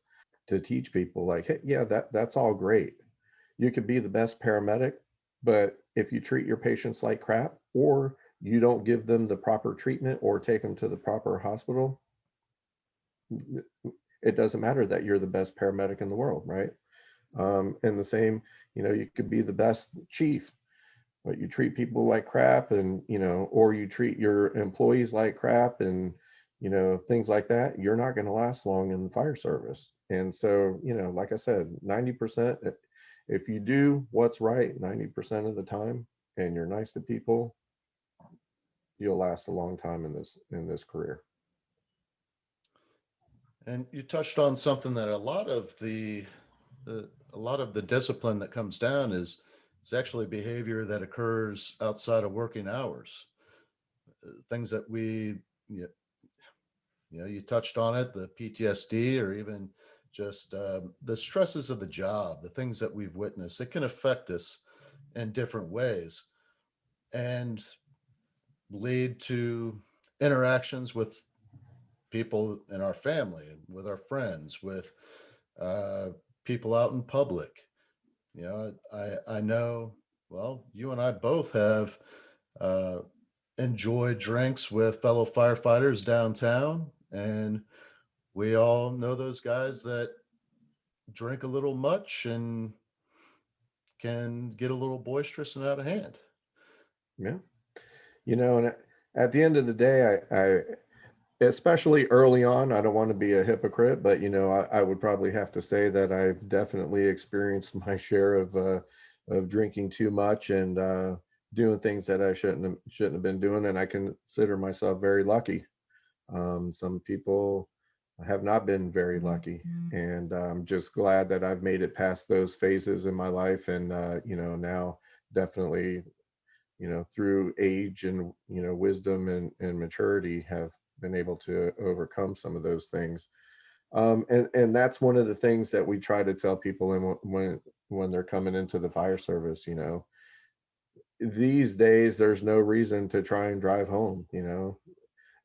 to teach people. Like, hey, yeah, that's all great. You could be the best paramedic, but if you treat your patients like crap, or you don't give them the proper treatment or take them to the proper hospital, it doesn't matter that you're the best paramedic in the world, right? And the same, you could be the best chief, but you treat people like crap, and, or you treat your employees like crap, and, things like that, you're not going to last long in the fire service. And so, like I said, 90%, if you do what's right 90% of the time and you're nice to people, you'll last a long time in this career. And you touched on something that a lot of the discipline that comes down is actually behavior that occurs outside of working hours. Things that you you touched on it, the PTSD, or even just the stresses of the job, the things that we've witnessed. It can affect us in different ways and lead to interactions with people in our family, with our friends, with uh, people out in public. I know. Well, you and I both have uh, enjoyed drinks with fellow firefighters downtown, and we all know those guys that drink a little much and can get a little boisterous and out of hand. Yeah. And at the end of the day, especially early on. I don't want to be a hypocrite, but I would probably have to say that I've definitely experienced my share of drinking too much and doing things that I shouldn't have been doing, and I consider myself very lucky. Some people have not been very lucky, and I'm just glad that I've made it past those phases in my life, and now definitely through age and wisdom and maturity have been able to overcome some of those things. And that's one of the things that we try to tell people when they're coming into the fire service. These days there's no reason to try and drive home.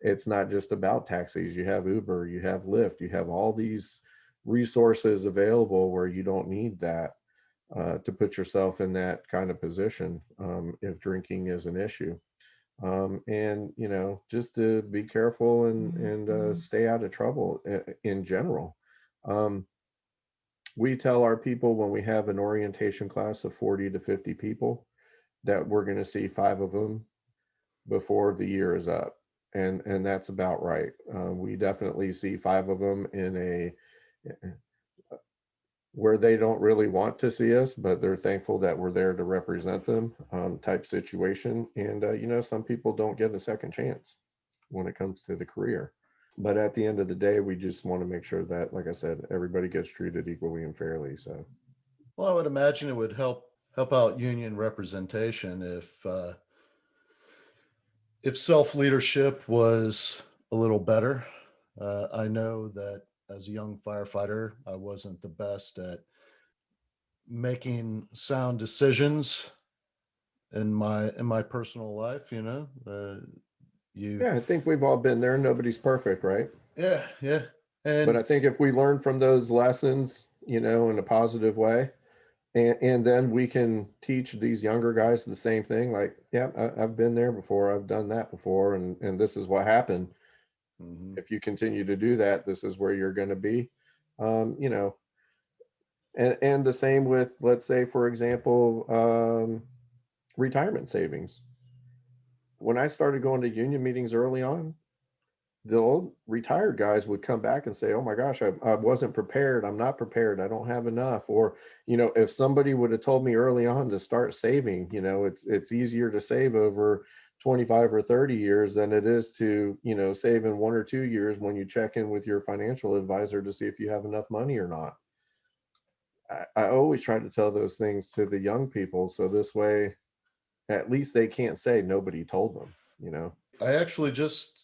It's not just about taxis. You have Uber, you have Lyft, you have all these resources available where you don't need that to put yourself in that kind of position if drinking is an issue. And just to be careful and stay out of trouble in general. Um, we tell our people when we have an orientation class of 40 to 50 people that we're going to see 5 of them before the year is up, and that's about right. We definitely see 5 of them in a where they don't really want to see us, but they're thankful that we're there to represent them, type situation. And some people don't get a second chance when it comes to the career. But at the end of the day, we just want to make sure that, like I said, everybody gets treated equally and fairly. So Well, I would imagine it would help out union representation if self leadership was a little better. I know that as a young firefighter, I wasn't the best at making sound decisions in my personal life. You yeah, I think we've all been there. Nobody's perfect, right? yeah, yeah, But and I think if we learn from those lessons, in a positive way, and then we can teach these younger guys the same thing. Like, yeah, I've been there before. I've done that before, and this is what happened. mhm. If you continue to do that, this is where you're going to be. Um, you know, and the same with, let's say, for example, retirement savings. When I started going to union meetings early on, the old retired guys would come back and say, "Oh my gosh, I wasn't prepared. I'm not prepared. I don't have enough." Or, if somebody would have told me early on to start saving, it's easier to save over 25 or 30 years than it is to, save in 1 or 2 years when you check in with your financial advisor to see if you have enough money or not. I always try to tell those things to the young people, so this way at least they can't say nobody told them. I actually just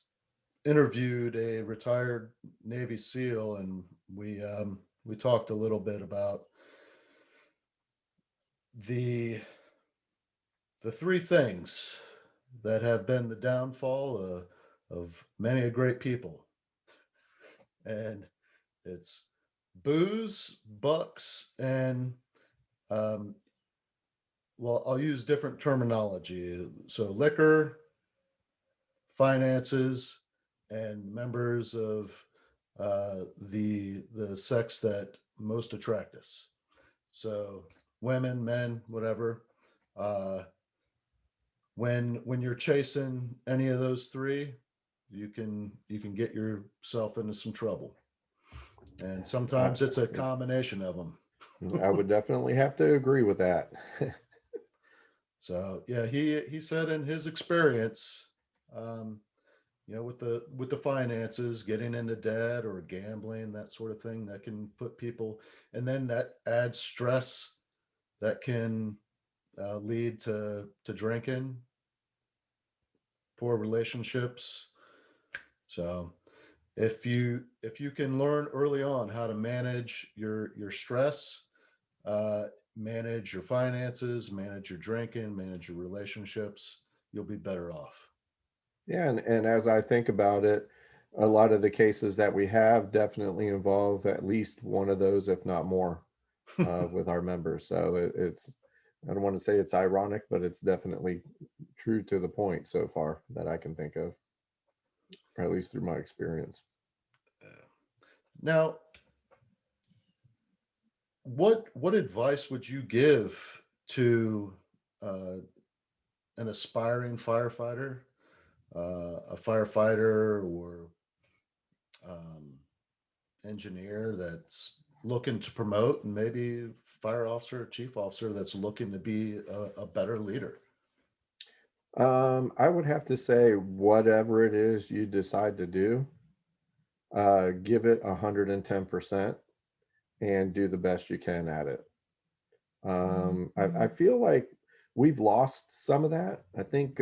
interviewed a retired Navy SEAL, and we talked a little bit about the the three things that have been the downfall of many a great people, and it's booze, bucks, and um, well, I'll use different terminology. So liquor, finances, and members of the sex that most attract us. So women, men, whatever. Uh, when you're chasing any of those three, you can get yourself into some trouble, and I, sometimes it's a combination of them. I would definitely have to agree with that. So yeah, he said in his experience, um, with the finances, getting into debt or gambling, that sort of thing, that can put people, and then that adds stress that can lead to drinking, poor relationships. So if you can learn early on how to manage your stress, uh, manage your finances, manage your drinking, manage your relationships, you'll be better off. Yeah, and as I think about it, a lot of the cases that we have definitely involve at least one of those, if not more, with our members. So I don't want to say it's ironic, but it's definitely true to the point so far that I can think of, or at least through my experience. Now, what advice would you give to uh, an aspiring firefighter, a firefighter, or um, engineer that's looking to promote, and maybe fire officer or chief officer that's looking to be a better leader? I would have to say, whatever it is you decide to do, give it 110% and do the best you can at it. I feel like we've lost some of that. I think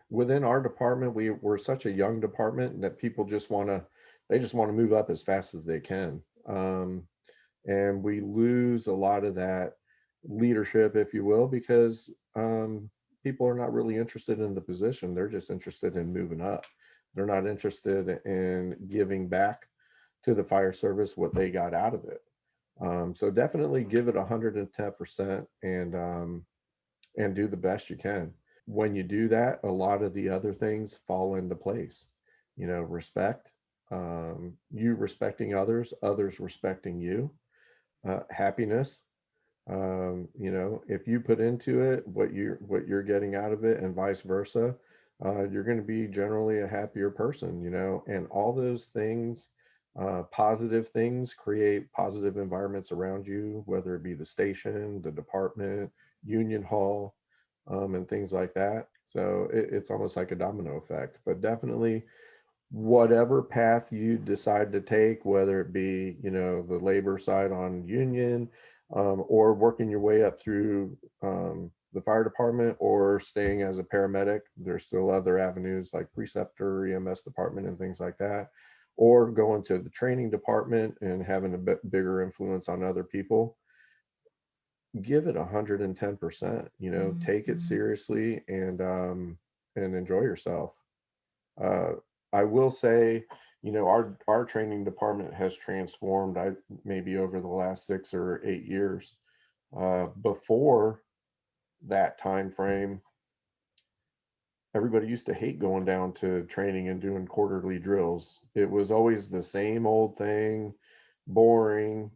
within our department, we're such a young department that people they just want to move up as fast as they can. And we lose a lot of that leadership, if you will, because people are not really interested in the position. They're just interested in moving up. They're not interested in giving back to the fire service what they got out of it. So definitely give it 110% and do the best you can. When you do that, a lot of the other things fall into place. Respect, you respecting others, others respecting you, happiness. If you put into it what you're getting out of it, and vice versa, you're going to be generally a happier person. And all those things, positive things, create positive environments around you, whether it be the station, the department, union hall, and things like that. So it's almost like a domino effect. But definitely, whatever path you decide to take, whether it be, the labor side on union, or working your way up through the fire department, or staying as a paramedic, there's still other avenues like preceptor, EMS department, and things like that, or going to the training department and having a bit bigger influence on other people. Give it 110%, take it seriously, and enjoy yourself. uh, I will say, our training department has transformed. I maybe over the last 6 or 8 years. Before that time frame, everybody used to hate going down to training and doing quarterly drills. It was always the same old thing, boring,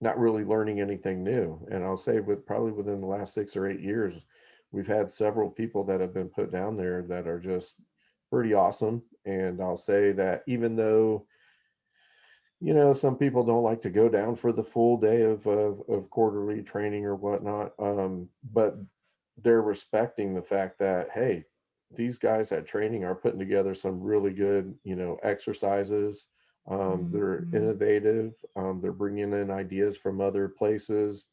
not really learning anything new. And I'll say, probably within the last 6 or 8 years, we've had several people that have been put down there that are just pretty awesome. And I'll say that even though, some people don't like to go down for the full day of quarterly training or whatnot, but they're respecting the fact that, hey, these guys at training are putting together some really good, exercises. They're innovative. They're bringing in ideas from other places,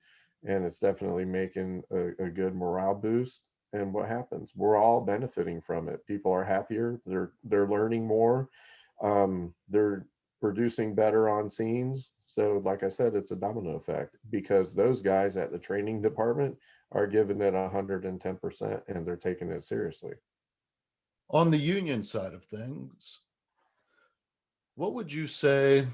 and it's definitely making a good morale boost. And what happens? We're all benefiting from it. People are happier. They're learning more. They're producing better on scenes. So, like I said, it's a domino effect because those guys at the training department are giving it 110% and they're taking it seriously. On the union side of things, what would you say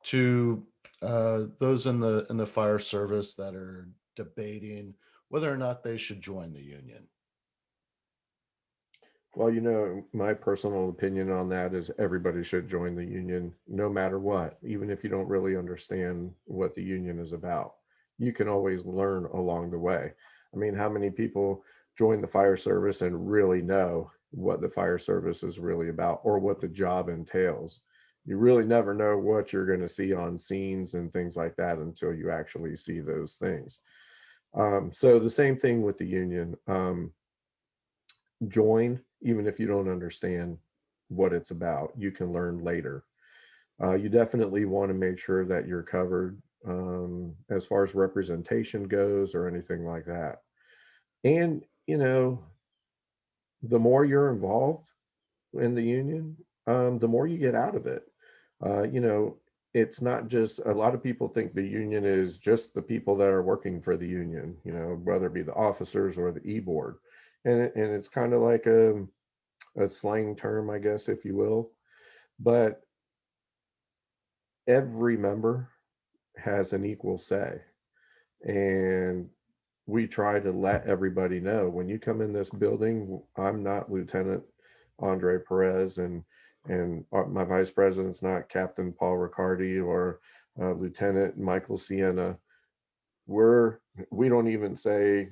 to those in the fire service that are debating whether or not they should join the union? Well, my personal opinion on that is everybody should join the union no matter what, even if you don't really understand what the union is about. You can always learn along the way. I mean, how many people join the fire service and really know what the fire service is really about or what the job entails? You really never know what you're going to see on scenes and things like that until you actually see those things. So the same thing with the union. Join, even if you don't understand what it's about. You can learn later. You definitely want to make sure that you're covered as far as representation goes or anything like that. And, the more you're involved in the union, the more you get out of it. Uh, you know, it's not just, a lot of people think the union is just the people that are working for the union, whether it be the officers or the e-board. And it's kind of like a slang term, I guess, if you will. But every member has an equal say. And we try to let everybody know, when you come in this building, I'm not Lieutenant Andre Perez, and my vice president's not Captain Paul Riccardi or Lieutenant Michael Sienna. We're we don't even say,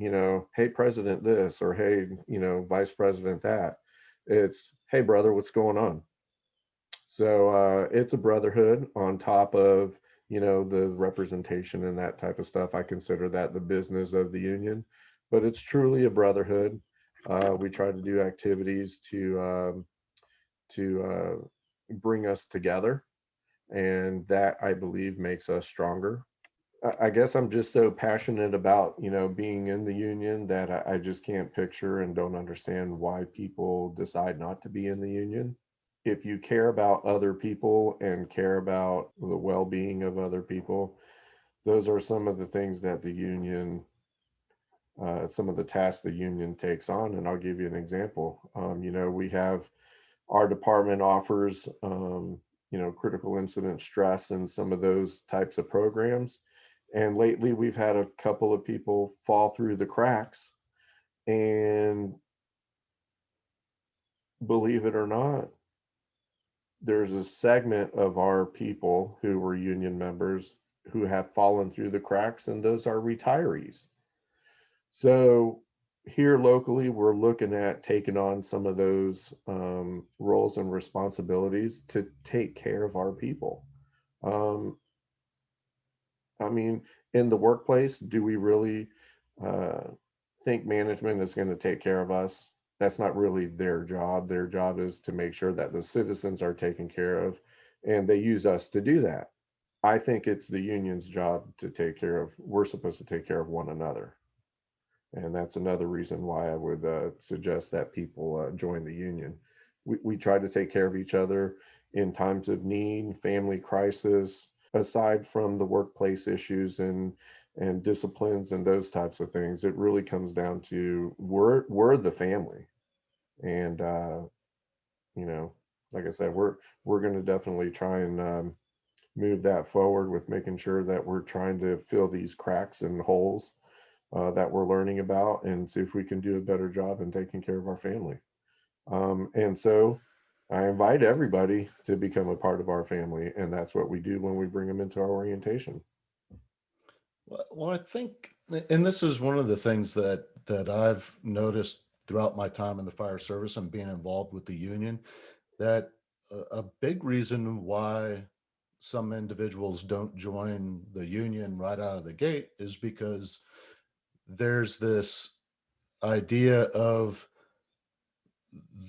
hey, President this, or hey, Vice President that. It's, hey, brother, what's going on? So it's a brotherhood on top of, the representation and that type of stuff. I consider that the business of the union, but it's truly a brotherhood. We try to do activities to bring us together, and that I believe makes us stronger. I guess I'm just so passionate about, being in the union that I just can't picture and don't understand why people decide not to be in the union. If you care about other people and care about the well-being of other people, those are some of the things that the union, some of the tasks the union takes on. And I'll give you an example. We have our department offers, critical incident stress and some of those types of programs. And lately, we've had a couple of people fall through the cracks. And believe it or not, there's a segment of our people who were union members who have fallen through the cracks, and those are retirees. So here locally, we're looking at taking on some of those roles and responsibilities to take care of our people. Um, I mean, in the workplace, do we really uh, think management is going to take care of us? That's not really their job. Their job is to make sure that the citizens are taken care of, and they use us to do that. I think it's the union's job to take care of, we're supposed to take care of one another. And that's another reason why I would suggest that people join the union. We try to take care of each other in times of need, family crisis, aside from the workplace issues and disciplines and those types of things. It really comes down to we're the family, and you know, like I said, we're going to definitely try and move that forward with making sure that we're trying to fill these cracks and holes that we're learning about and see if we can do a better job in taking care of our family. And so I invite everybody to become a part of our family, and that's what we do when we bring them into our orientation. Well, I think, and this is one of the things that I've noticed throughout my time in the fire service and being involved with the union, that a big reason why some individuals don't join the union right out of the gate is because there's this idea of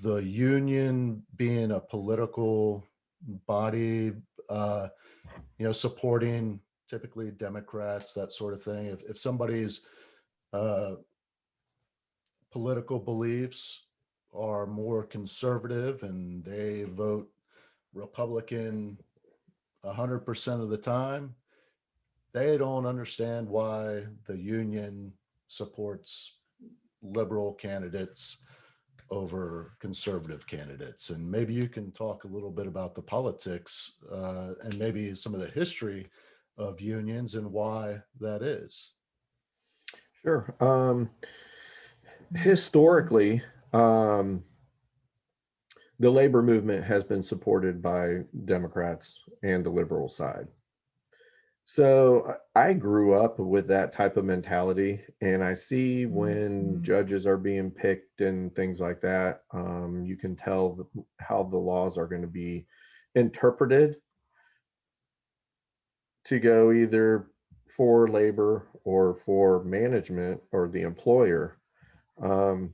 the union being a political body, uh, supporting typically Democrats, that sort of thing. If somebody's uh, political beliefs are more conservative and they vote Republican 100% of the time, they don't understand why the union supports liberal candidates over conservative candidates. And maybe you can talk a little bit about the politics and maybe some of the history of unions and why that is. Sure. Historically, um, the labor movement has been supported by Democrats and the liberal side. So I grew up with that type of mentality, and I see when judges are being picked and things like that, you can tell how the laws are going to be interpreted to go either for labor or for management or the employer. Um,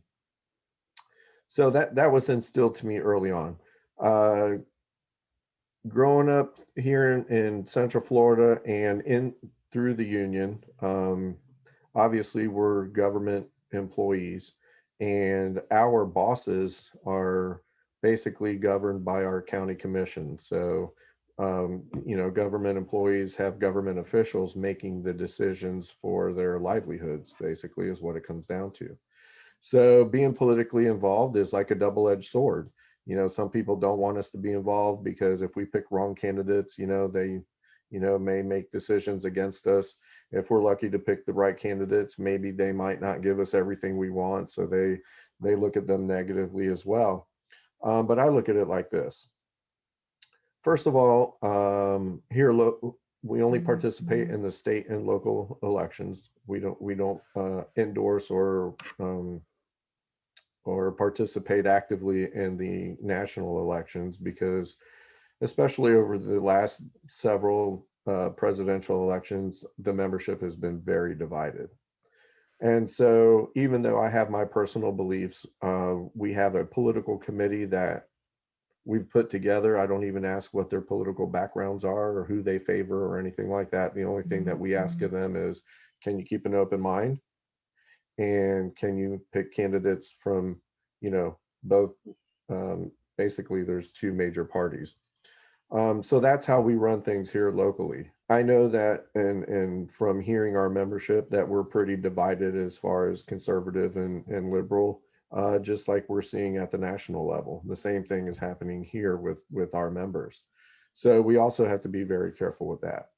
so that was instilled to me early on. Uh, Growing up here in Central Florida and in through the union, obviously we're government employees, and our bosses are basically governed by our county commission. So, government employees have government officials making the decisions for their livelihoods, basically, is what it comes down to. So being politically involved is like a double-edged sword. Some people don't want us to be involved because if we pick wrong candidates, they, may make decisions against us. If we're lucky to pick the right candidates, maybe they might not give us everything we want. So they look at them negatively as well. But I look at it like this. First of all, we only participate in the state and local elections. We don't endorse or participate actively in the national elections because especially over the last several presidential elections, the membership has been very divided. And so, even though I have my personal beliefs, we have a political committee that we've put together. I don't even ask what their political backgrounds are or who they favor or anything like that. The only thing that we ask of them is, can you keep an open mind? And can you pick candidates from, both? Basically, there's two major parties. So that's how we run things here locally. I know that, and from hearing our membership, that we're pretty divided as far as conservative and liberal, just like we're seeing at the national level. The same thing is happening here with our members. So we also have to be very careful with that.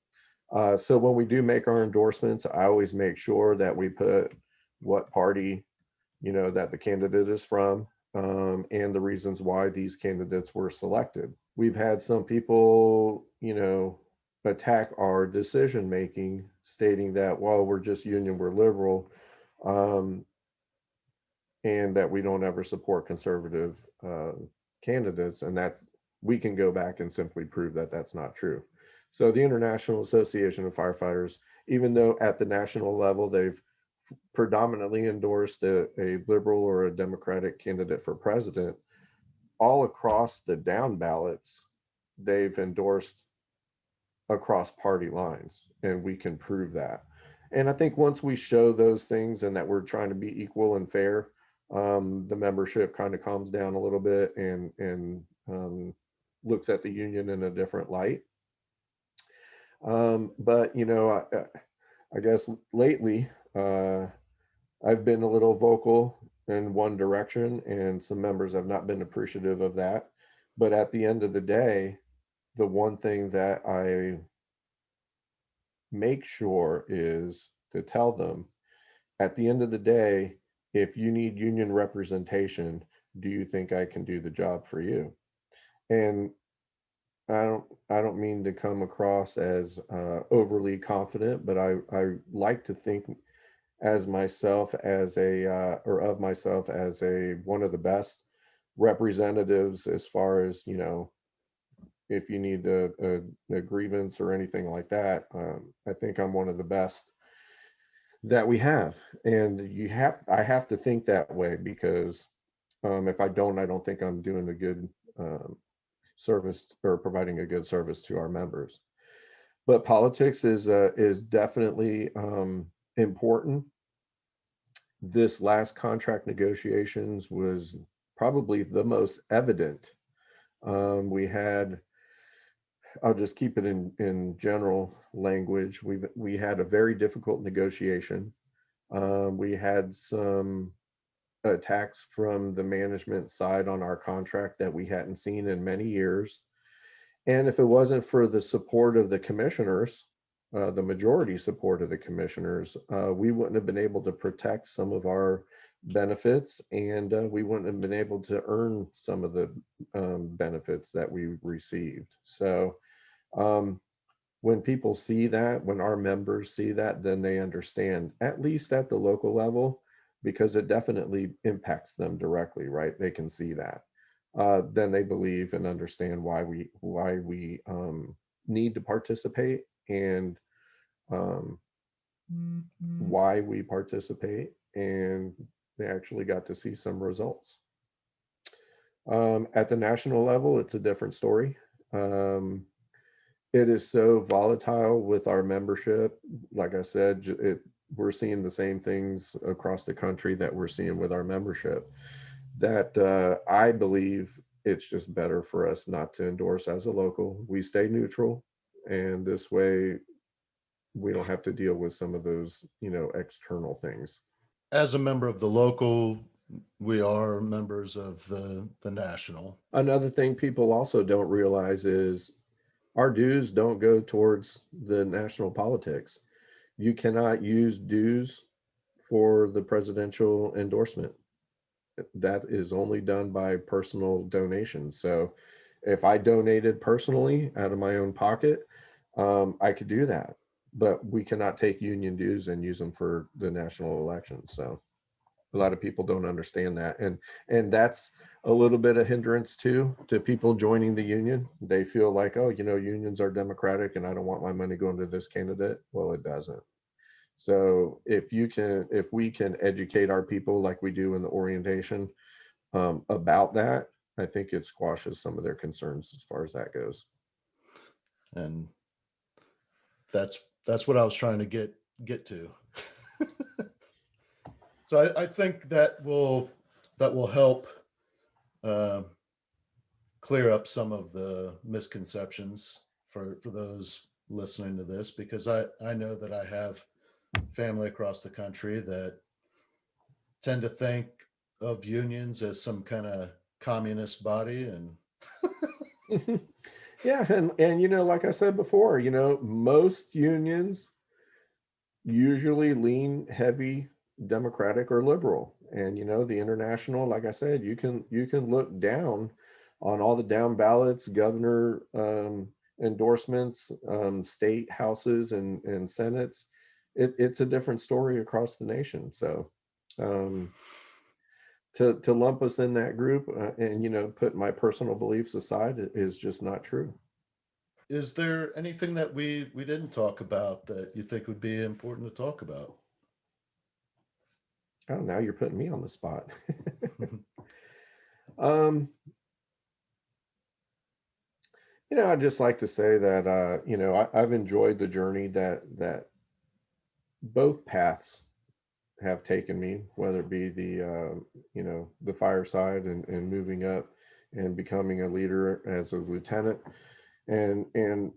So when we do make our endorsements, I always make sure that we put what party, that the candidate is from, and the reasons why these candidates were selected. We've had some people, attack our decision making, stating that, well, we're just union, we're liberal, um, and that we don't ever support conservative candidates, and that we can go back and simply prove that that's not true. So the International Association of Firefighters, even though at the national level they've predominantly endorsed a liberal or a Democratic candidate for president, all across the down ballots, they've endorsed across party lines, and we can prove that. And I think once we show those things and that we're trying to be equal and fair, the membership kind of calms down a little bit and looks at the union in a different light. But I guess lately, I've been a little vocal in one direction, and some members have not been appreciative of that. But at the end of the day, the one thing that I make sure is to tell them, at the end of the day, if you need union representation, do you think I can do the job for you? And I don't mean to come across as overly confident, but I like to think as myself as a or of myself as a one of the best representatives, as far as, if you need a grievance or anything like that. I think I'm one of the best that we have, and I have to think that way, because if I don't think I'm doing a good service or providing a good service to our members. But politics is definitely important. This last contract negotiations was probably the most evident. We had, I'll just keep it in general language. We had a very difficult negotiation. We had some attacks from the management side on our contract that we hadn't seen in many years. And if it wasn't for the support of the commissioners, the majority support of the commissioners, we wouldn't have been able to protect some of our benefits, and we wouldn't have been able to earn some of the benefits that we received. So um, when people see that, when our members see that, then they understand, at least at the local level, because it definitely impacts them directly, right? They can see that. Then they believe and understand why we need to participate, and um, why we participate, and they actually got to see some results. At the national level, it's a different story. Um, it is so volatile with our membership. Like I said, we're seeing the same things across the country that we're seeing with our membership, that I believe it's just better for us not to endorse as a local. We stay neutral, and this way we don't have to deal with some of those, external things. As a member of the local, we are members of the national. Another thing people also don't realize is our dues don't go towards the national politics. You cannot use dues for the presidential endorsement. That is only done by personal donations. So if I donated personally out of my own pocket, I could do that. But we cannot take union dues and use them for the national election. So A lot of people don't understand that, and that's a little bit of hindrance too to people joining the union. They feel like, oh, unions are democratic, and I don't want my money going to this candidate. Well, it doesn't. So if we can educate our people like we do in the orientation about that, I think it squashes some of their concerns as far as that goes. And that's what I was trying to get to. So I think that will help uh, clear up some of the misconceptions for those listening to this, because I know that I have family across the country that tend to think of unions as some kind of communist body. And Yeah, and like I said before, most unions usually lean heavy Democratic or liberal. And the international, like I said, you can look down on all the down ballots, governor endorsements, state houses and senates. It's a different story across the nation. So um, to lump us in that group and put my personal beliefs aside is just not true. is there anything that we didn't talk about that you think would be important to talk about? Oh, now you're putting me on the spot. um, I'd just like to say that I've enjoyed the journey that both paths have taken me, whether it be the fireside and moving up and becoming a leader as a lieutenant, and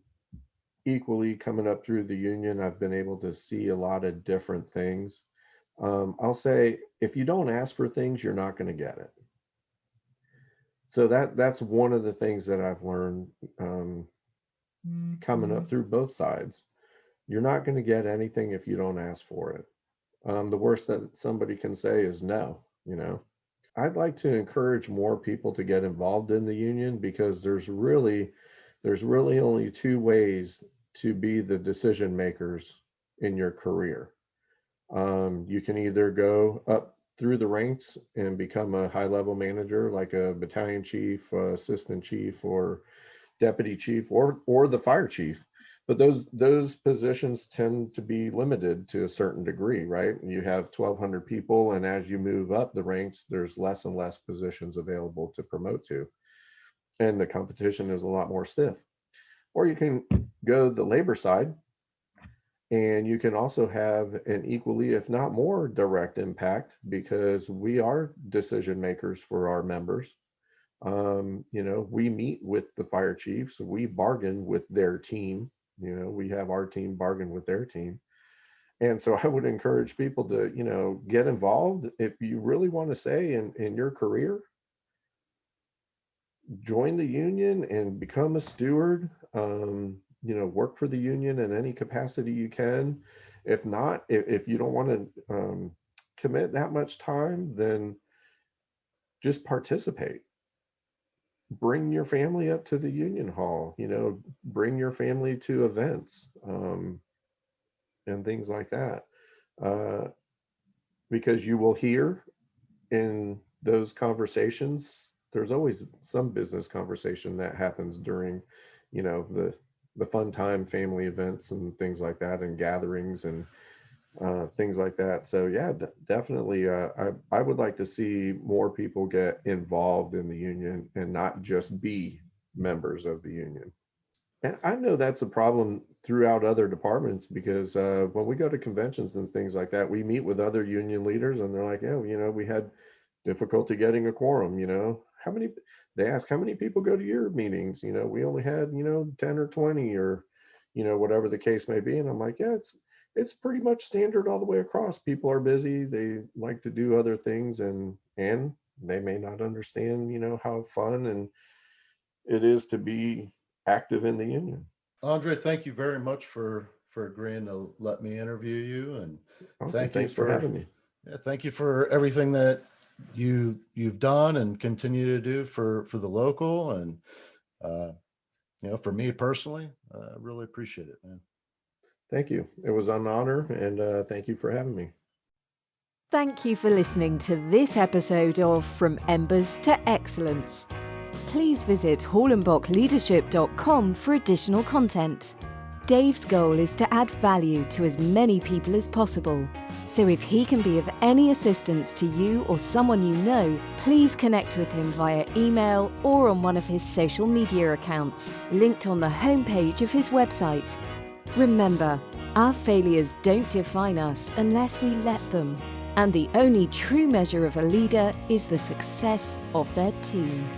equally coming up through the union. I've been able to see a lot of different things. I'll say, if you don't ask for things, you're not going to get it. So that's one of the things that I've learned coming up through both sides. You're not going to get anything if you don't ask for it. The worst that somebody can say is no. I'd like to encourage more people to get involved in the union, because there's really only two ways to be the decision makers in your career. You can either go up through the ranks and become a high level manager, like a battalion chief, assistant chief, or deputy chief, or the fire chief. But those positions tend to be limited to a certain degree, right? You have 1,200 people, and as you move up the ranks, there's less and less positions available to promote to, and the competition is a lot more stiff. Or you can go the labor side, and you can also have an equally, if not more, direct impact, because we are decision makers for our members. We meet with the fire chiefs, we bargain with their team, we have our team bargain with their team. And so I would encourage people to, get involved. If you really want to say in your career, join the union and become a steward. Work for the union in any capacity you can. If not, if you don't want to commit that much time, then just participate. Bring your family up to the union hall, bring your family to events, and things like that, uh, because you will hear in those conversations, there's always some business conversation that happens during the fun time family events and things like that, and gatherings and things like that. So yeah, definitely. I would like to see more people get involved in the union and not just be members of the union. And I know that's a problem throughout other departments, because when we go to conventions and things like that, we meet with other union leaders, and they're like, "Oh, we had difficulty getting a quorum. How many?" They ask, "How many people go to your meetings?" We only had 10 or 20, or whatever the case may be. And I'm like, "Yeah, it's pretty much standard all the way across. People are busy. They like to do other things, and they may not understand how fun and it is to be active in the union." Andre, thank you very much for agreeing to let me interview you, and Awesome. thank you Thanks for for having me. yeah, thank you for everything that you've done and continue to do for the local, and uh, for me personally. I really appreciate it, man. Thank you. It was an honor, and thank you for having me. Thank you for listening to this episode of From Embers to Excellence. Please visit hallenbachleadership.com for additional content. Dave's goal is to add value to as many people as possible. So if he can be of any assistance to you or someone you know, please connect with him via email or on one of his social media accounts, linked on the homepage of his website. Remember, our failures don't define us unless we let them. And the only true measure of a leader is the success of their team.